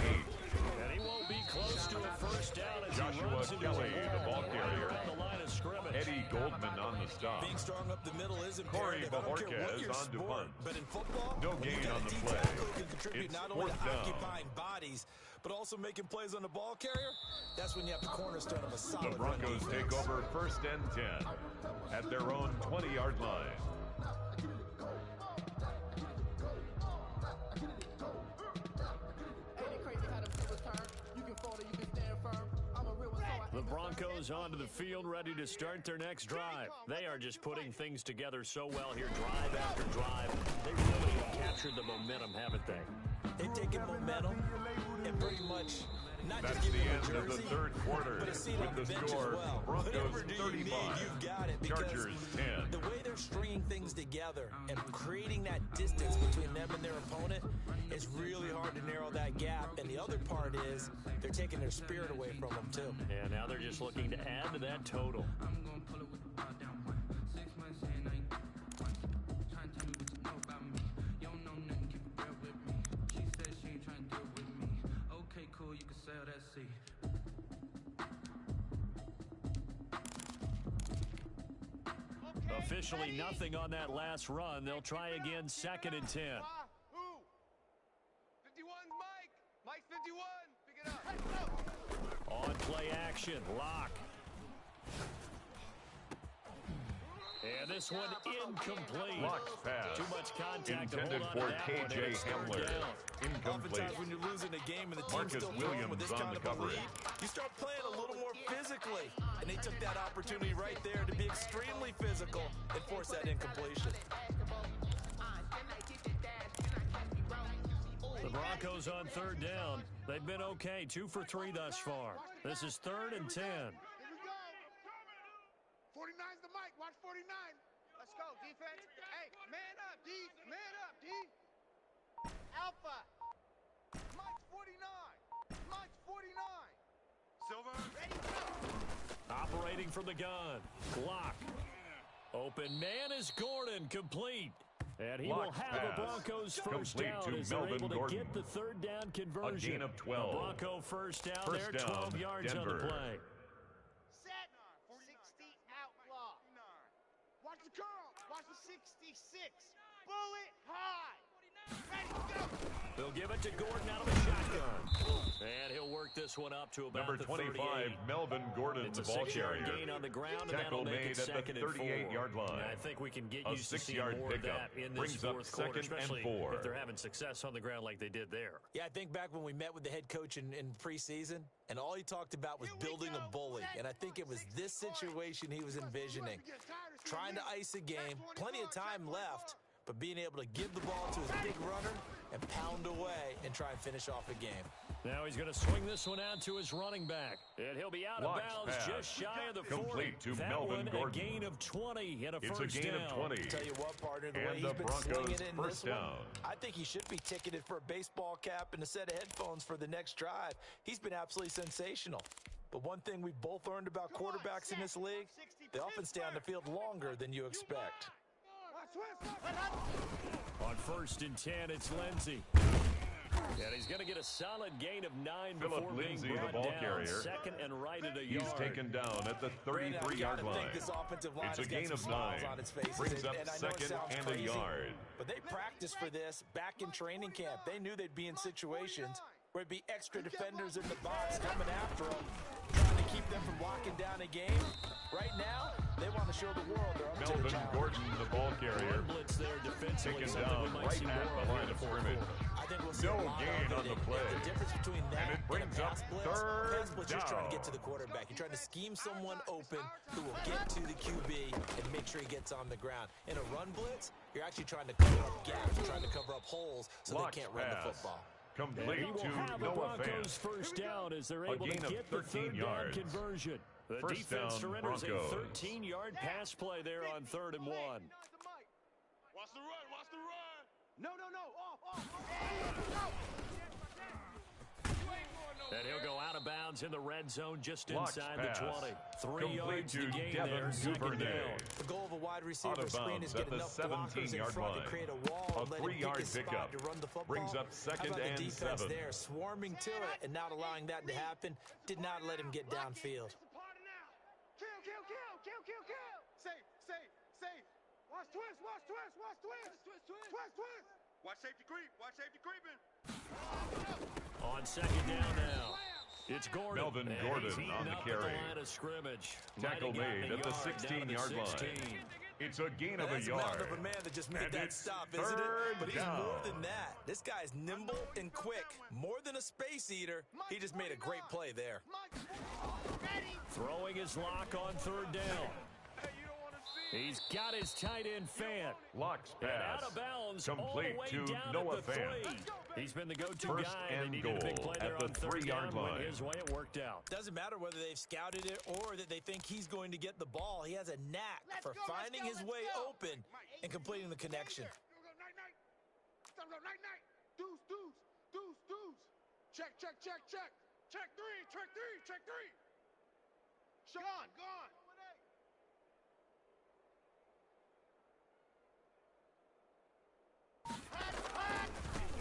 [SPEAKER 1] And he won't be close to a first down as
[SPEAKER 2] Joshua
[SPEAKER 1] he runs into
[SPEAKER 2] Kelly,
[SPEAKER 1] a
[SPEAKER 2] the ball carrier.
[SPEAKER 1] right around the line of scrimmage.
[SPEAKER 2] Eddie Goldman on the stop.
[SPEAKER 4] Being strong up the middle is
[SPEAKER 2] Corey
[SPEAKER 4] imperative. I don't care what
[SPEAKER 2] Bajorquez
[SPEAKER 4] your
[SPEAKER 2] on to
[SPEAKER 4] sport,
[SPEAKER 2] punt.
[SPEAKER 4] but in football,
[SPEAKER 2] No
[SPEAKER 4] when you
[SPEAKER 2] gain
[SPEAKER 4] got
[SPEAKER 2] on
[SPEAKER 4] a
[SPEAKER 2] the
[SPEAKER 4] D
[SPEAKER 2] play.
[SPEAKER 4] tackle who can contribute
[SPEAKER 2] It's
[SPEAKER 4] not only to
[SPEAKER 2] 4th down.
[SPEAKER 4] occupying bodies, but also making plays on the ball carrier, that's when you have the cornerstone of a solid
[SPEAKER 2] The Broncos
[SPEAKER 4] run
[SPEAKER 2] take
[SPEAKER 4] defense.
[SPEAKER 2] over 1st and 10 at their own 20-yard line.
[SPEAKER 1] The Broncos onto the field, ready to start their next drive. They are just putting things together so well here, drive after drive. They really have captured the momentum, haven't they?
[SPEAKER 4] They've taken momentum and pretty much not
[SPEAKER 2] That's
[SPEAKER 4] just
[SPEAKER 2] the
[SPEAKER 4] giving them
[SPEAKER 2] end
[SPEAKER 4] a
[SPEAKER 2] of the
[SPEAKER 4] jersey,
[SPEAKER 2] 3rd quarter
[SPEAKER 4] but a seat on
[SPEAKER 2] with
[SPEAKER 4] the
[SPEAKER 2] the
[SPEAKER 4] bench
[SPEAKER 2] score
[SPEAKER 4] as well.
[SPEAKER 2] Broncos
[SPEAKER 4] Whatever do you need,
[SPEAKER 2] 35,
[SPEAKER 4] you've got it. Because
[SPEAKER 2] Chargers 10.
[SPEAKER 4] the way they're stringing things together and creating that distance between them and their opponent, it's really hard to narrow that gap. And the other part is they're taking their spirit away from them too.
[SPEAKER 1] And now they're just looking to add to that total. Officially nothing on that last run. They'll try again, 2nd and 10.
[SPEAKER 5] Who? 51's Mike. Mike's 51. Pick it up.
[SPEAKER 1] On play action, Lock. And this one incomplete.
[SPEAKER 2] Lock's pass.
[SPEAKER 1] Too much contact to
[SPEAKER 2] intended
[SPEAKER 1] hold on
[SPEAKER 2] for
[SPEAKER 1] to that one, and
[SPEAKER 2] KJ
[SPEAKER 1] it's 3rd
[SPEAKER 2] Hamler.
[SPEAKER 1] down.
[SPEAKER 2] Incomplete.
[SPEAKER 4] Oftentimes when you're losing a game and the team's
[SPEAKER 2] Marcus
[SPEAKER 4] still throwing with
[SPEAKER 2] Williams
[SPEAKER 4] this
[SPEAKER 2] on
[SPEAKER 4] kind
[SPEAKER 2] the
[SPEAKER 4] of a
[SPEAKER 2] coverage.
[SPEAKER 4] lead, you start playing a little more physically. And they took that opportunity right there to be extremely physical and force that incompletion.
[SPEAKER 1] The Broncos on 3rd down. They've been okay, 2 for 3 thus far. This is 3rd and 10.
[SPEAKER 5] Here we go. 49's the Mike. Watch 49.
[SPEAKER 3] Let's go, defense. Hey, man up, D. Man up, D. Alpha.
[SPEAKER 5] Mike's 49. Mike's 49. Silver.
[SPEAKER 3] Ready, go.
[SPEAKER 1] Operating from the gun. Lock. Open man is Gordon, complete. And he will
[SPEAKER 2] Lock's
[SPEAKER 1] have a
[SPEAKER 2] pass.
[SPEAKER 1] Broncos first
[SPEAKER 2] Complete
[SPEAKER 1] down
[SPEAKER 2] to
[SPEAKER 1] as they're
[SPEAKER 2] Melvin
[SPEAKER 1] able to
[SPEAKER 2] Gordon.
[SPEAKER 1] get the 3rd down conversion.
[SPEAKER 2] A gain of 12.
[SPEAKER 1] The Bronco first down
[SPEAKER 2] First
[SPEAKER 1] there, 12
[SPEAKER 2] down,
[SPEAKER 1] yards on the
[SPEAKER 2] Denver.
[SPEAKER 1] play.
[SPEAKER 3] Set. 60 outlaw.
[SPEAKER 5] Watch the curl. Watch the
[SPEAKER 3] 66. Bullet high. Ready, go.
[SPEAKER 1] They'll give it to Gordon out of a shotgun. And he'll work this one up to about
[SPEAKER 2] Number
[SPEAKER 1] the
[SPEAKER 2] 25,
[SPEAKER 1] 38.
[SPEAKER 2] Melvin Gordon,
[SPEAKER 1] It's
[SPEAKER 2] the
[SPEAKER 1] a
[SPEAKER 2] ball
[SPEAKER 1] 6-yard
[SPEAKER 2] carrier.
[SPEAKER 1] gain on the ground, and
[SPEAKER 2] Tackle
[SPEAKER 1] that'll make
[SPEAKER 2] made
[SPEAKER 1] it
[SPEAKER 2] at the
[SPEAKER 1] 2nd and 4.
[SPEAKER 2] 38-yard line.
[SPEAKER 1] And I think we can get
[SPEAKER 2] A
[SPEAKER 1] used to seeing
[SPEAKER 2] 6-yard
[SPEAKER 1] more of
[SPEAKER 2] pickup
[SPEAKER 1] that in this
[SPEAKER 2] brings up
[SPEAKER 1] 4th quarter,
[SPEAKER 2] 2nd and
[SPEAKER 1] especially
[SPEAKER 2] 4.
[SPEAKER 1] if they're having success on the ground like they did there.
[SPEAKER 4] Yeah, I think back when we met with the head coach in preseason, and all he talked about was building a bully. And I think it was this situation he was envisioning. Trying to ice a game, plenty of time left, but being able to give the ball to his big runner and pound away and try and finish off a game.
[SPEAKER 1] Now he's going to swing this one out to his running back. And he'll be out of
[SPEAKER 2] Lock's
[SPEAKER 1] bounds
[SPEAKER 2] pass.
[SPEAKER 1] just shy of the 40.
[SPEAKER 2] Complete to
[SPEAKER 1] that
[SPEAKER 2] Melvin
[SPEAKER 1] one,
[SPEAKER 2] Gordon.
[SPEAKER 1] a gain of 20 and a
[SPEAKER 2] It's
[SPEAKER 1] first
[SPEAKER 2] a gain
[SPEAKER 1] down.
[SPEAKER 2] of 20.
[SPEAKER 4] Tell you what, partner, the way
[SPEAKER 2] And
[SPEAKER 4] he's
[SPEAKER 2] the
[SPEAKER 4] been
[SPEAKER 2] Broncos
[SPEAKER 4] slinging it in
[SPEAKER 2] first
[SPEAKER 4] this one,
[SPEAKER 2] down.
[SPEAKER 4] I think he should be ticketed for a baseball cap and a set of headphones for the next drive. He's been absolutely sensational. But one thing we both learned about quarterbacks in this league, they often stay on the field longer than you expect.
[SPEAKER 1] On 1st and 10, it's Lindsey. And he's going to get a solid gain of 9
[SPEAKER 2] Phillip
[SPEAKER 1] before
[SPEAKER 2] Lindsay,
[SPEAKER 1] being
[SPEAKER 2] the
[SPEAKER 1] brought
[SPEAKER 2] ball
[SPEAKER 1] down.
[SPEAKER 2] carrier.
[SPEAKER 1] 2nd and right at a
[SPEAKER 2] He's
[SPEAKER 1] yard.
[SPEAKER 2] taken down at the
[SPEAKER 4] Brandon, I
[SPEAKER 2] 33-yard
[SPEAKER 4] gotta
[SPEAKER 2] line.
[SPEAKER 4] think this offensive line
[SPEAKER 2] It's a
[SPEAKER 4] has got
[SPEAKER 2] gain
[SPEAKER 4] some
[SPEAKER 2] of
[SPEAKER 4] smiles
[SPEAKER 2] 9.
[SPEAKER 4] on its faces,
[SPEAKER 2] Brings up
[SPEAKER 4] and I know it
[SPEAKER 2] 2nd
[SPEAKER 4] sounds
[SPEAKER 2] and a
[SPEAKER 4] crazy,
[SPEAKER 2] yard.
[SPEAKER 4] but they practiced for this back in training camp. They knew they'd be in situations where it'd be extra defenders in the box coming after them, trying to keep them from walking down a game. Right now, they want to show the world they're up to the
[SPEAKER 2] Melvin
[SPEAKER 4] challenge.
[SPEAKER 2] Gordon, the ball carrier,
[SPEAKER 1] Blitz there defensively,
[SPEAKER 2] taken
[SPEAKER 1] something
[SPEAKER 2] down
[SPEAKER 1] we might
[SPEAKER 2] right
[SPEAKER 1] see
[SPEAKER 2] at
[SPEAKER 1] more
[SPEAKER 2] the line
[SPEAKER 1] of
[SPEAKER 2] of scrimmage.
[SPEAKER 4] I think we'll see a
[SPEAKER 2] No
[SPEAKER 4] lot
[SPEAKER 2] gain
[SPEAKER 4] of
[SPEAKER 2] on
[SPEAKER 4] it.
[SPEAKER 2] the play.
[SPEAKER 4] The difference between that
[SPEAKER 2] And it brings
[SPEAKER 4] and a
[SPEAKER 2] up
[SPEAKER 4] pass blitz,
[SPEAKER 2] third
[SPEAKER 4] pass blitz, you're trying to get to
[SPEAKER 2] down.
[SPEAKER 4] the quarterback. You're trying to scheme someone open who will get to the QB and make sure he gets on the ground. In a run blitz, you're actually trying to cover up gaps. You're trying to cover up holes so
[SPEAKER 2] Blocked
[SPEAKER 4] they can't run the
[SPEAKER 2] pass.
[SPEAKER 4] football.
[SPEAKER 2] Complete
[SPEAKER 1] He will
[SPEAKER 2] to
[SPEAKER 1] have the
[SPEAKER 2] Noah
[SPEAKER 1] Broncos
[SPEAKER 2] Fant.
[SPEAKER 1] first down as they're
[SPEAKER 2] A
[SPEAKER 1] able
[SPEAKER 2] gain
[SPEAKER 1] to
[SPEAKER 2] of
[SPEAKER 1] get the
[SPEAKER 2] 13
[SPEAKER 1] third
[SPEAKER 2] yards.
[SPEAKER 1] down conversion. The
[SPEAKER 2] First
[SPEAKER 1] defense
[SPEAKER 2] down,
[SPEAKER 1] surrenders a
[SPEAKER 2] Broncos.
[SPEAKER 1] 13-yard pass play there on 3rd and 1.
[SPEAKER 3] Watch the run, watch the run. No, off.
[SPEAKER 1] And he'll go out of bounds in the red zone just
[SPEAKER 2] Blocked
[SPEAKER 1] inside
[SPEAKER 2] pass.
[SPEAKER 1] the 20. 3
[SPEAKER 2] Complete
[SPEAKER 1] yards
[SPEAKER 2] to
[SPEAKER 1] to gain
[SPEAKER 2] Devin
[SPEAKER 1] there, 2nd
[SPEAKER 2] Duvernay.
[SPEAKER 1] down.
[SPEAKER 4] The goal of a wide receiver
[SPEAKER 2] Out of
[SPEAKER 4] screen
[SPEAKER 2] bounds
[SPEAKER 4] is get
[SPEAKER 2] at the
[SPEAKER 4] enough blockers in
[SPEAKER 2] 17-yard
[SPEAKER 4] front
[SPEAKER 2] line.
[SPEAKER 4] to create a wall
[SPEAKER 2] A
[SPEAKER 4] and let him pick
[SPEAKER 2] 3-yard
[SPEAKER 4] his spot
[SPEAKER 2] pickup.
[SPEAKER 4] to run the football.
[SPEAKER 2] Brings up
[SPEAKER 4] How
[SPEAKER 2] 2nd
[SPEAKER 4] about the
[SPEAKER 2] and
[SPEAKER 4] defense
[SPEAKER 2] 7.
[SPEAKER 4] there, swarming to it and not allowing that to happen, did not let him get downfield.
[SPEAKER 3] Kill. Safe. Watch twist. Watch safety creeping.
[SPEAKER 1] On 2nd down now, it's Gordon.
[SPEAKER 2] Melvin
[SPEAKER 1] And
[SPEAKER 2] Gordon
[SPEAKER 1] he's eating
[SPEAKER 2] on the
[SPEAKER 1] up
[SPEAKER 2] carry.
[SPEAKER 1] At the line of scrimmage.
[SPEAKER 2] Tackle
[SPEAKER 1] Might have
[SPEAKER 2] made
[SPEAKER 1] gotten
[SPEAKER 2] at the
[SPEAKER 1] a yard down to
[SPEAKER 2] 16-yard line.
[SPEAKER 1] 16.
[SPEAKER 2] It's a gain of a
[SPEAKER 4] That's
[SPEAKER 2] yard.
[SPEAKER 4] a mountain of a man that just made
[SPEAKER 2] And
[SPEAKER 4] that
[SPEAKER 2] it's
[SPEAKER 4] stop, isn't it?
[SPEAKER 2] third
[SPEAKER 4] But he's
[SPEAKER 2] down.
[SPEAKER 4] more than that. This guy's nimble and quick. More than a space eater. He just made a great play there.
[SPEAKER 1] Throwing his lock on 3rd down. He's got his tight end Fant.
[SPEAKER 2] Locks
[SPEAKER 1] And
[SPEAKER 2] pass.
[SPEAKER 1] out of bounds
[SPEAKER 2] Complete
[SPEAKER 1] all the way
[SPEAKER 2] to
[SPEAKER 1] down
[SPEAKER 2] Noah
[SPEAKER 1] at the
[SPEAKER 2] Fant.
[SPEAKER 1] 3. He's been the go-to
[SPEAKER 2] First
[SPEAKER 1] guy, and
[SPEAKER 2] and
[SPEAKER 1] they needed a big
[SPEAKER 2] goal
[SPEAKER 1] play there
[SPEAKER 2] at the
[SPEAKER 1] on 3rd
[SPEAKER 2] 3-yard
[SPEAKER 1] down.
[SPEAKER 2] line.
[SPEAKER 1] Went his way, it worked out.
[SPEAKER 4] Doesn't matter whether they've scouted it or that they think he's going to get the ball. He has a knack for finding his way open and completing the connection.
[SPEAKER 3] Night. Deuce. Check. Check three. Gone.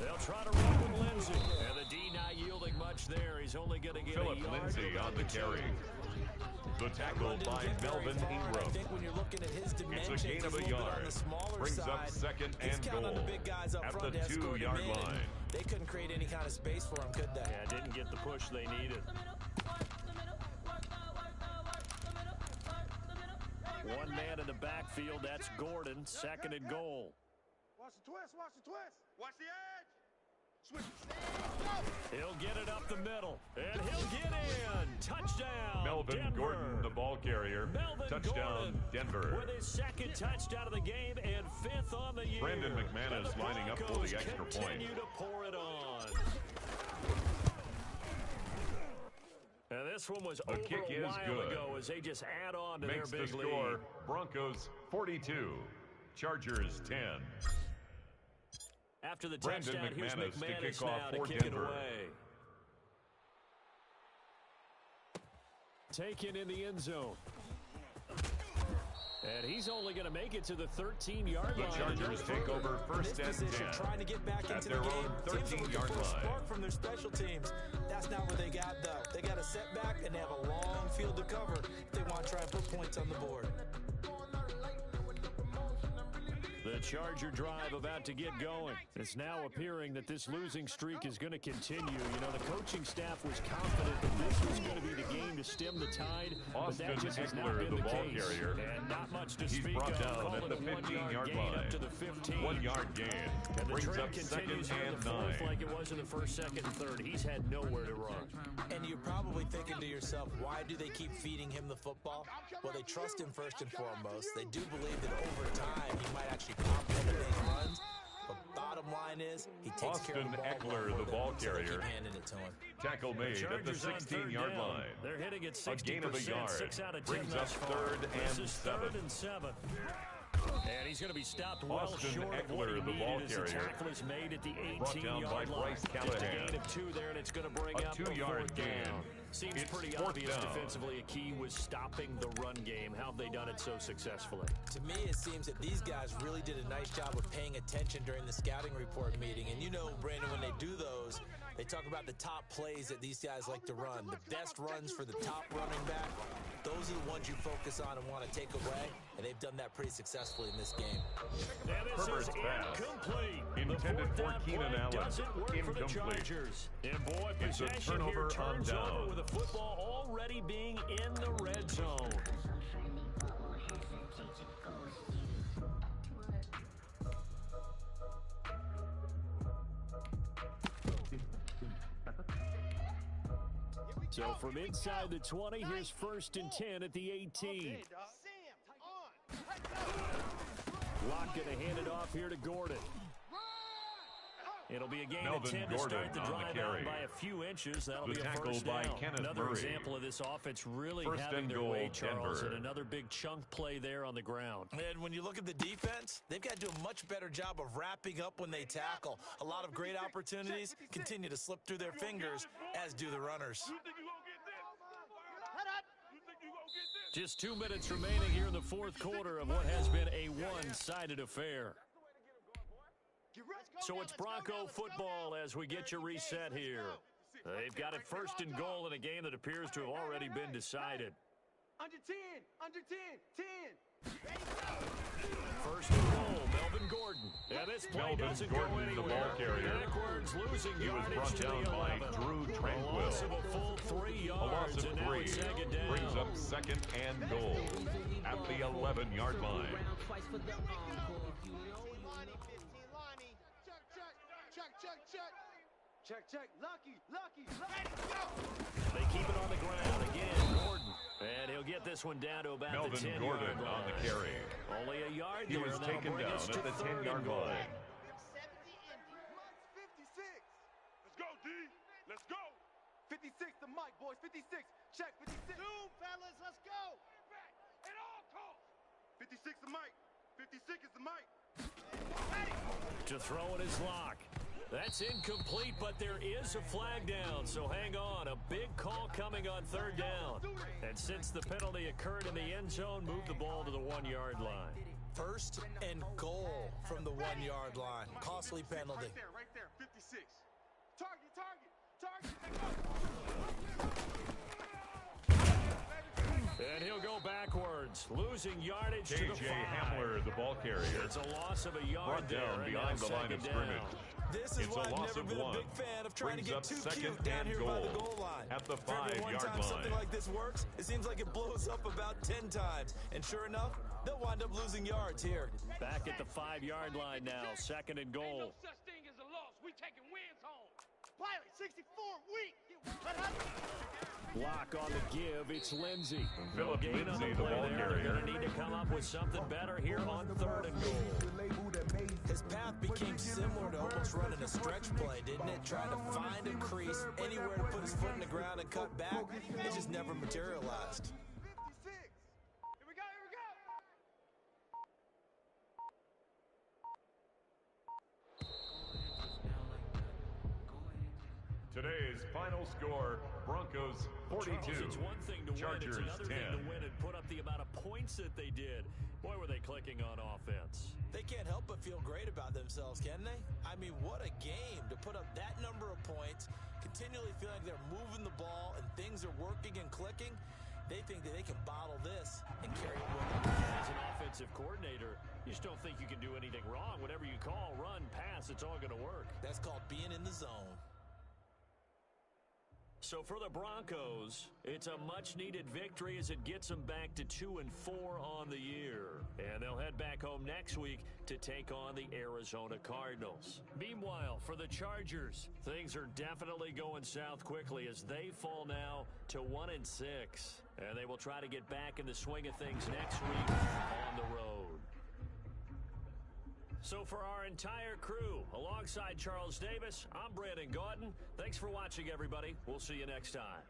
[SPEAKER 1] They'll try to run with Lindsey. And the D not yielding much there. He's only going to get
[SPEAKER 2] Philip
[SPEAKER 1] a yard.
[SPEAKER 2] Lindsay on the carry. The tackle by Melvin
[SPEAKER 4] I
[SPEAKER 2] Ingram.
[SPEAKER 4] think when you're looking at his
[SPEAKER 2] It's
[SPEAKER 4] dimensions,
[SPEAKER 2] a gain of
[SPEAKER 4] he's
[SPEAKER 2] a
[SPEAKER 4] little bit
[SPEAKER 2] yard.
[SPEAKER 4] on the smaller
[SPEAKER 2] Brings
[SPEAKER 4] side.
[SPEAKER 2] up 2nd
[SPEAKER 4] He's
[SPEAKER 2] and
[SPEAKER 4] counting on
[SPEAKER 2] goal
[SPEAKER 4] the big guys up
[SPEAKER 2] at
[SPEAKER 4] front
[SPEAKER 2] the
[SPEAKER 4] to escort him
[SPEAKER 2] 2-yard
[SPEAKER 4] in, and
[SPEAKER 2] line.
[SPEAKER 4] they couldn't create any kind of space for him, could they?
[SPEAKER 1] Yeah, didn't get the push they needed. One man in the backfield, that's Gordon, 2nd and goal.
[SPEAKER 3] Watch the twist. Watch the edge. Switch.
[SPEAKER 1] He'll get it up the middle, and he'll get in. Touchdown,
[SPEAKER 2] Melvin
[SPEAKER 1] Denver.
[SPEAKER 2] Gordon, the ball carrier.
[SPEAKER 1] Melvin
[SPEAKER 2] Touchdown,
[SPEAKER 1] Gordon
[SPEAKER 2] Denver.
[SPEAKER 1] with his 2nd touchdown of the game and 5th on the year.
[SPEAKER 2] Brandon McManus
[SPEAKER 1] And the
[SPEAKER 2] lining up for
[SPEAKER 1] Broncos
[SPEAKER 2] the extra point.
[SPEAKER 1] continue to pour it on. And this one was
[SPEAKER 2] The
[SPEAKER 1] over
[SPEAKER 2] kick
[SPEAKER 1] a
[SPEAKER 2] is
[SPEAKER 1] while
[SPEAKER 2] good.
[SPEAKER 1] ago as they just add on to
[SPEAKER 2] Makes
[SPEAKER 1] their
[SPEAKER 2] the
[SPEAKER 1] big
[SPEAKER 2] score
[SPEAKER 1] lead.
[SPEAKER 2] Broncos 42, Chargers 10.
[SPEAKER 1] After the
[SPEAKER 2] Brandon
[SPEAKER 1] touchdown, here's
[SPEAKER 2] McManus to kick
[SPEAKER 1] now
[SPEAKER 2] off
[SPEAKER 1] to
[SPEAKER 2] for
[SPEAKER 1] kick
[SPEAKER 2] Denver.
[SPEAKER 1] it away. Taken in the end zone. And he's only going to make it to the 13-yard
[SPEAKER 2] The
[SPEAKER 1] line.
[SPEAKER 2] Chargers take over first
[SPEAKER 4] In this
[SPEAKER 2] and
[SPEAKER 4] position,
[SPEAKER 2] 10.
[SPEAKER 4] trying to get back
[SPEAKER 2] At
[SPEAKER 4] into
[SPEAKER 2] their
[SPEAKER 4] the game.
[SPEAKER 2] own
[SPEAKER 4] Teams are looking
[SPEAKER 2] 13-yard
[SPEAKER 4] for a
[SPEAKER 2] line.
[SPEAKER 4] spark from their special teams. That's not what they got, though. They got a setback, and they have a long field to cover if they want to try and put points on the board.
[SPEAKER 1] The Charger drive about to get going. It's now appearing that this losing streak is going to continue. You know, the coaching staff was confident that this was going to be the game to stem the tide, but that
[SPEAKER 2] Austin
[SPEAKER 1] just has not
[SPEAKER 2] Eckler,
[SPEAKER 1] been
[SPEAKER 2] the
[SPEAKER 1] the
[SPEAKER 2] ball
[SPEAKER 1] case.
[SPEAKER 2] carrier.
[SPEAKER 1] And not much to
[SPEAKER 2] He's
[SPEAKER 1] speak
[SPEAKER 2] brought
[SPEAKER 1] of.
[SPEAKER 2] down
[SPEAKER 1] Call
[SPEAKER 2] at
[SPEAKER 1] it
[SPEAKER 2] the
[SPEAKER 1] a 1-yard
[SPEAKER 2] 15-yard
[SPEAKER 1] gain
[SPEAKER 2] line.
[SPEAKER 1] up to the 15.
[SPEAKER 2] 1-yard gain.
[SPEAKER 1] And the
[SPEAKER 2] Brings
[SPEAKER 1] trend
[SPEAKER 2] up 2nd
[SPEAKER 1] continues here in
[SPEAKER 2] and
[SPEAKER 1] the 4th
[SPEAKER 2] 9.
[SPEAKER 1] like it was in the 1st, 2nd, and 3rd. He's had nowhere to run.
[SPEAKER 4] And you're probably thinking to yourself, why do they keep feeding him the football? Well, they trust him first and foremost. They do believe that over time he might actually pop one of these runs. But bottom line is, he takes care of the ball.
[SPEAKER 2] Austin
[SPEAKER 4] well
[SPEAKER 2] Eckler,
[SPEAKER 4] for
[SPEAKER 2] the
[SPEAKER 4] them,
[SPEAKER 2] ball
[SPEAKER 4] so they keep
[SPEAKER 2] carrier.
[SPEAKER 4] handing it to him.
[SPEAKER 2] Tackle made at the
[SPEAKER 1] Chargers on
[SPEAKER 2] 16-yard
[SPEAKER 1] 3rd down.
[SPEAKER 2] line.
[SPEAKER 1] They're hitting at 60%.
[SPEAKER 2] A gain of a yard.
[SPEAKER 1] 6 out of 10
[SPEAKER 2] Brings
[SPEAKER 1] thus
[SPEAKER 2] up
[SPEAKER 1] far.
[SPEAKER 2] 3rd
[SPEAKER 1] This
[SPEAKER 2] and
[SPEAKER 1] is
[SPEAKER 2] 7.
[SPEAKER 1] 3rd and 7. And he's going to be stopped well
[SPEAKER 2] Austin
[SPEAKER 1] short of what he
[SPEAKER 2] Eckler, the ball
[SPEAKER 1] needed as the
[SPEAKER 2] carrier.
[SPEAKER 1] tackle is made at the
[SPEAKER 2] Brought down
[SPEAKER 1] 18-yard
[SPEAKER 2] by
[SPEAKER 1] line.
[SPEAKER 2] Bryce
[SPEAKER 1] Just a
[SPEAKER 2] Callahan.
[SPEAKER 1] gain of 2 there, and it's going to bring
[SPEAKER 2] A
[SPEAKER 1] up a
[SPEAKER 2] 2-yard
[SPEAKER 1] 4th
[SPEAKER 2] gain.
[SPEAKER 1] down. Seems
[SPEAKER 2] It's
[SPEAKER 1] pretty
[SPEAKER 2] 4th
[SPEAKER 1] obvious
[SPEAKER 2] down.
[SPEAKER 1] defensively. A key was stopping the run game. How have they done it so successfully?
[SPEAKER 4] To me, it seems that these guys really did a nice job of paying attention during the scouting report meeting. And you know, Brandon, when they do those, they They talk about the top plays that these guys like to run. The best runs for the top running back, those are the ones you focus on and want to take away, and they've done that pretty successfully in this game.
[SPEAKER 1] And this
[SPEAKER 2] Herbert's
[SPEAKER 1] is
[SPEAKER 2] pass,
[SPEAKER 1] incomplete.
[SPEAKER 2] intended
[SPEAKER 1] The
[SPEAKER 2] for
[SPEAKER 1] fourth down
[SPEAKER 2] Keenan
[SPEAKER 1] play
[SPEAKER 2] Allen.
[SPEAKER 1] doesn't work for the
[SPEAKER 2] Incomplete.
[SPEAKER 1] Chargers. And boy,
[SPEAKER 2] It's a
[SPEAKER 1] possession
[SPEAKER 2] turnover
[SPEAKER 1] here
[SPEAKER 2] on
[SPEAKER 1] turns
[SPEAKER 2] down.
[SPEAKER 1] over with the football already being in the red zone. So from inside the 20, here's 1st and 10 at the 18.
[SPEAKER 3] Sam, on. Let's go.
[SPEAKER 1] Lock going to hand it off here to Gordon. It'll be a gain of
[SPEAKER 2] Melvin
[SPEAKER 1] 10 to
[SPEAKER 2] Gordon
[SPEAKER 1] start the
[SPEAKER 2] on the
[SPEAKER 1] drive
[SPEAKER 2] carry.
[SPEAKER 1] out by a few inches. That'll
[SPEAKER 2] The
[SPEAKER 1] be a
[SPEAKER 2] tackle
[SPEAKER 1] first
[SPEAKER 2] by
[SPEAKER 1] down.
[SPEAKER 2] Kenneth
[SPEAKER 1] Another
[SPEAKER 2] Murray.
[SPEAKER 1] example of this offense really
[SPEAKER 2] First
[SPEAKER 1] having
[SPEAKER 2] and
[SPEAKER 1] their
[SPEAKER 2] goal,
[SPEAKER 1] way, Charles,
[SPEAKER 2] Denver.
[SPEAKER 1] and another big chunk play there on the ground.
[SPEAKER 4] And when you look at the defense, they've got to do a much better job of wrapping up when they tackle. A lot of great opportunities continue to slip through their fingers, as do the runners.
[SPEAKER 1] Just 2 minutes remaining here in the fourth quarter of what has been a one-sided affair. So it's Bronco football as we get you reset here. They've got it 1st and goal in a game that appears to have already been decided.
[SPEAKER 5] Under 10, under 10, 10.
[SPEAKER 1] 1st and goal, Melvin Gordon. And this play
[SPEAKER 2] Melvin
[SPEAKER 1] doesn't
[SPEAKER 2] Gordon,
[SPEAKER 1] go
[SPEAKER 2] the
[SPEAKER 1] anywhere.
[SPEAKER 2] ball carrier.
[SPEAKER 1] Backwards, losing
[SPEAKER 2] He was
[SPEAKER 1] yardage
[SPEAKER 2] brought
[SPEAKER 1] to
[SPEAKER 2] down
[SPEAKER 1] the
[SPEAKER 2] by
[SPEAKER 1] 11.
[SPEAKER 2] Drew
[SPEAKER 1] A
[SPEAKER 2] Tranquil.
[SPEAKER 1] loss of a full 3
[SPEAKER 2] A loss
[SPEAKER 1] yards,
[SPEAKER 2] of
[SPEAKER 1] and now
[SPEAKER 2] 3
[SPEAKER 1] it's 2nd down.
[SPEAKER 2] brings up 2nd and goal at the 11-yard line.
[SPEAKER 3] 15 Lonnie, 15 Lonnie. Chuck.
[SPEAKER 5] Check. Lucky.
[SPEAKER 3] Ready, go.
[SPEAKER 1] They keep it on the ground again, Gordon. And he'll get this one down to about
[SPEAKER 2] Melvin
[SPEAKER 1] the 10-yard
[SPEAKER 2] Gordon
[SPEAKER 1] line.
[SPEAKER 2] on the carry.
[SPEAKER 1] Only a yard
[SPEAKER 2] He
[SPEAKER 1] there,
[SPEAKER 2] was
[SPEAKER 1] and that'll
[SPEAKER 2] taken
[SPEAKER 1] bring
[SPEAKER 2] down
[SPEAKER 1] us
[SPEAKER 2] at
[SPEAKER 1] to
[SPEAKER 2] the
[SPEAKER 1] 3rd
[SPEAKER 2] 10-yard
[SPEAKER 1] and goal.
[SPEAKER 2] line.
[SPEAKER 3] 70 Indy.
[SPEAKER 5] Mike's 56.
[SPEAKER 7] Let's go, D. Let's go.
[SPEAKER 5] 56 to Mike, boys. 56. Check, 56.
[SPEAKER 3] Zoom, fellas, let's go.
[SPEAKER 7] At all costs.
[SPEAKER 5] 56 to Mike. 56 is to Mike.
[SPEAKER 1] To throw in his lock. That's incomplete, but there is a flag down, so hang on. A big call coming on 3rd down. And since the penalty occurred in the end zone, move the ball to the 1-yard line.
[SPEAKER 4] 1st and goal from the 1-yard line. Costly penalty.
[SPEAKER 5] Right there. 56. Target.
[SPEAKER 1] And he'll go backwards, losing yardage to the 5.
[SPEAKER 2] K.J. Hamler, the ball carrier.
[SPEAKER 1] It's a loss of a yard
[SPEAKER 2] Brought
[SPEAKER 1] there.
[SPEAKER 2] down
[SPEAKER 1] and
[SPEAKER 2] behind
[SPEAKER 1] now
[SPEAKER 2] the line of
[SPEAKER 1] 2nd
[SPEAKER 2] scrimmage.
[SPEAKER 1] down.
[SPEAKER 4] This is
[SPEAKER 2] It's
[SPEAKER 4] why
[SPEAKER 2] a
[SPEAKER 4] I've
[SPEAKER 2] loss
[SPEAKER 4] never
[SPEAKER 2] of
[SPEAKER 4] been a
[SPEAKER 2] 1.
[SPEAKER 4] big fan of trying to
[SPEAKER 2] Brings
[SPEAKER 4] get
[SPEAKER 2] up
[SPEAKER 4] too
[SPEAKER 2] 2nd
[SPEAKER 4] cute down
[SPEAKER 2] and
[SPEAKER 4] here by
[SPEAKER 2] goal
[SPEAKER 4] the goal line.
[SPEAKER 2] at the
[SPEAKER 4] For every one
[SPEAKER 2] 5-yard
[SPEAKER 4] time something
[SPEAKER 2] line.
[SPEAKER 4] like this works, it seems like it blows up about 10 times. And sure enough, they'll wind up losing yards here.
[SPEAKER 1] Back at the 5-yard line now, 2nd and goal.
[SPEAKER 7] Such thing as a loss. We taking wins home.
[SPEAKER 3] Pilot, 64, weak.
[SPEAKER 1] Block on the give, it's Lindsey.
[SPEAKER 2] Philip
[SPEAKER 1] Gain on
[SPEAKER 2] Lindsey,
[SPEAKER 1] the
[SPEAKER 2] the
[SPEAKER 1] play
[SPEAKER 2] ball
[SPEAKER 1] there. They're
[SPEAKER 2] carrier.
[SPEAKER 1] going to need to come up with something better here on 3rd and goal.
[SPEAKER 4] His path became similar to almost running a stretch play, didn't it? Trying to find a crease anywhere to put his foot in the ground and cut back. It just never materialized.
[SPEAKER 5] 56. Here we go.
[SPEAKER 2] Today's final score, Broncos 42,
[SPEAKER 1] Charles, it's one thing to
[SPEAKER 2] Chargers
[SPEAKER 1] win, it's another
[SPEAKER 2] 10.
[SPEAKER 1] thing to win and put up the amount of points that they did. Boy, were they clicking on offense.
[SPEAKER 4] They can't help but feel great about themselves, can they? I mean, what a game to put up that number of points, continually feel like they're moving the ball and things are working and clicking. They think that they can bottle this and carry it with them.
[SPEAKER 1] As an offensive coordinator, you just don't think you can do anything wrong. Whatever you call, run, pass, it's all going to work.
[SPEAKER 4] That's called being in the zone.
[SPEAKER 1] So for the Broncos, it's a much-needed victory as it gets them back to 2-4 on the year. And they'll head back home next week to take on the Arizona Cardinals. Meanwhile, for the Chargers, things are definitely going south quickly as they fall now to 1-6. And they will try to get back in the swing of things next week on the road. So for our entire crew, alongside Charles Davis, I'm Brandon Gautin. Thanks for watching, everybody. We'll see you next time.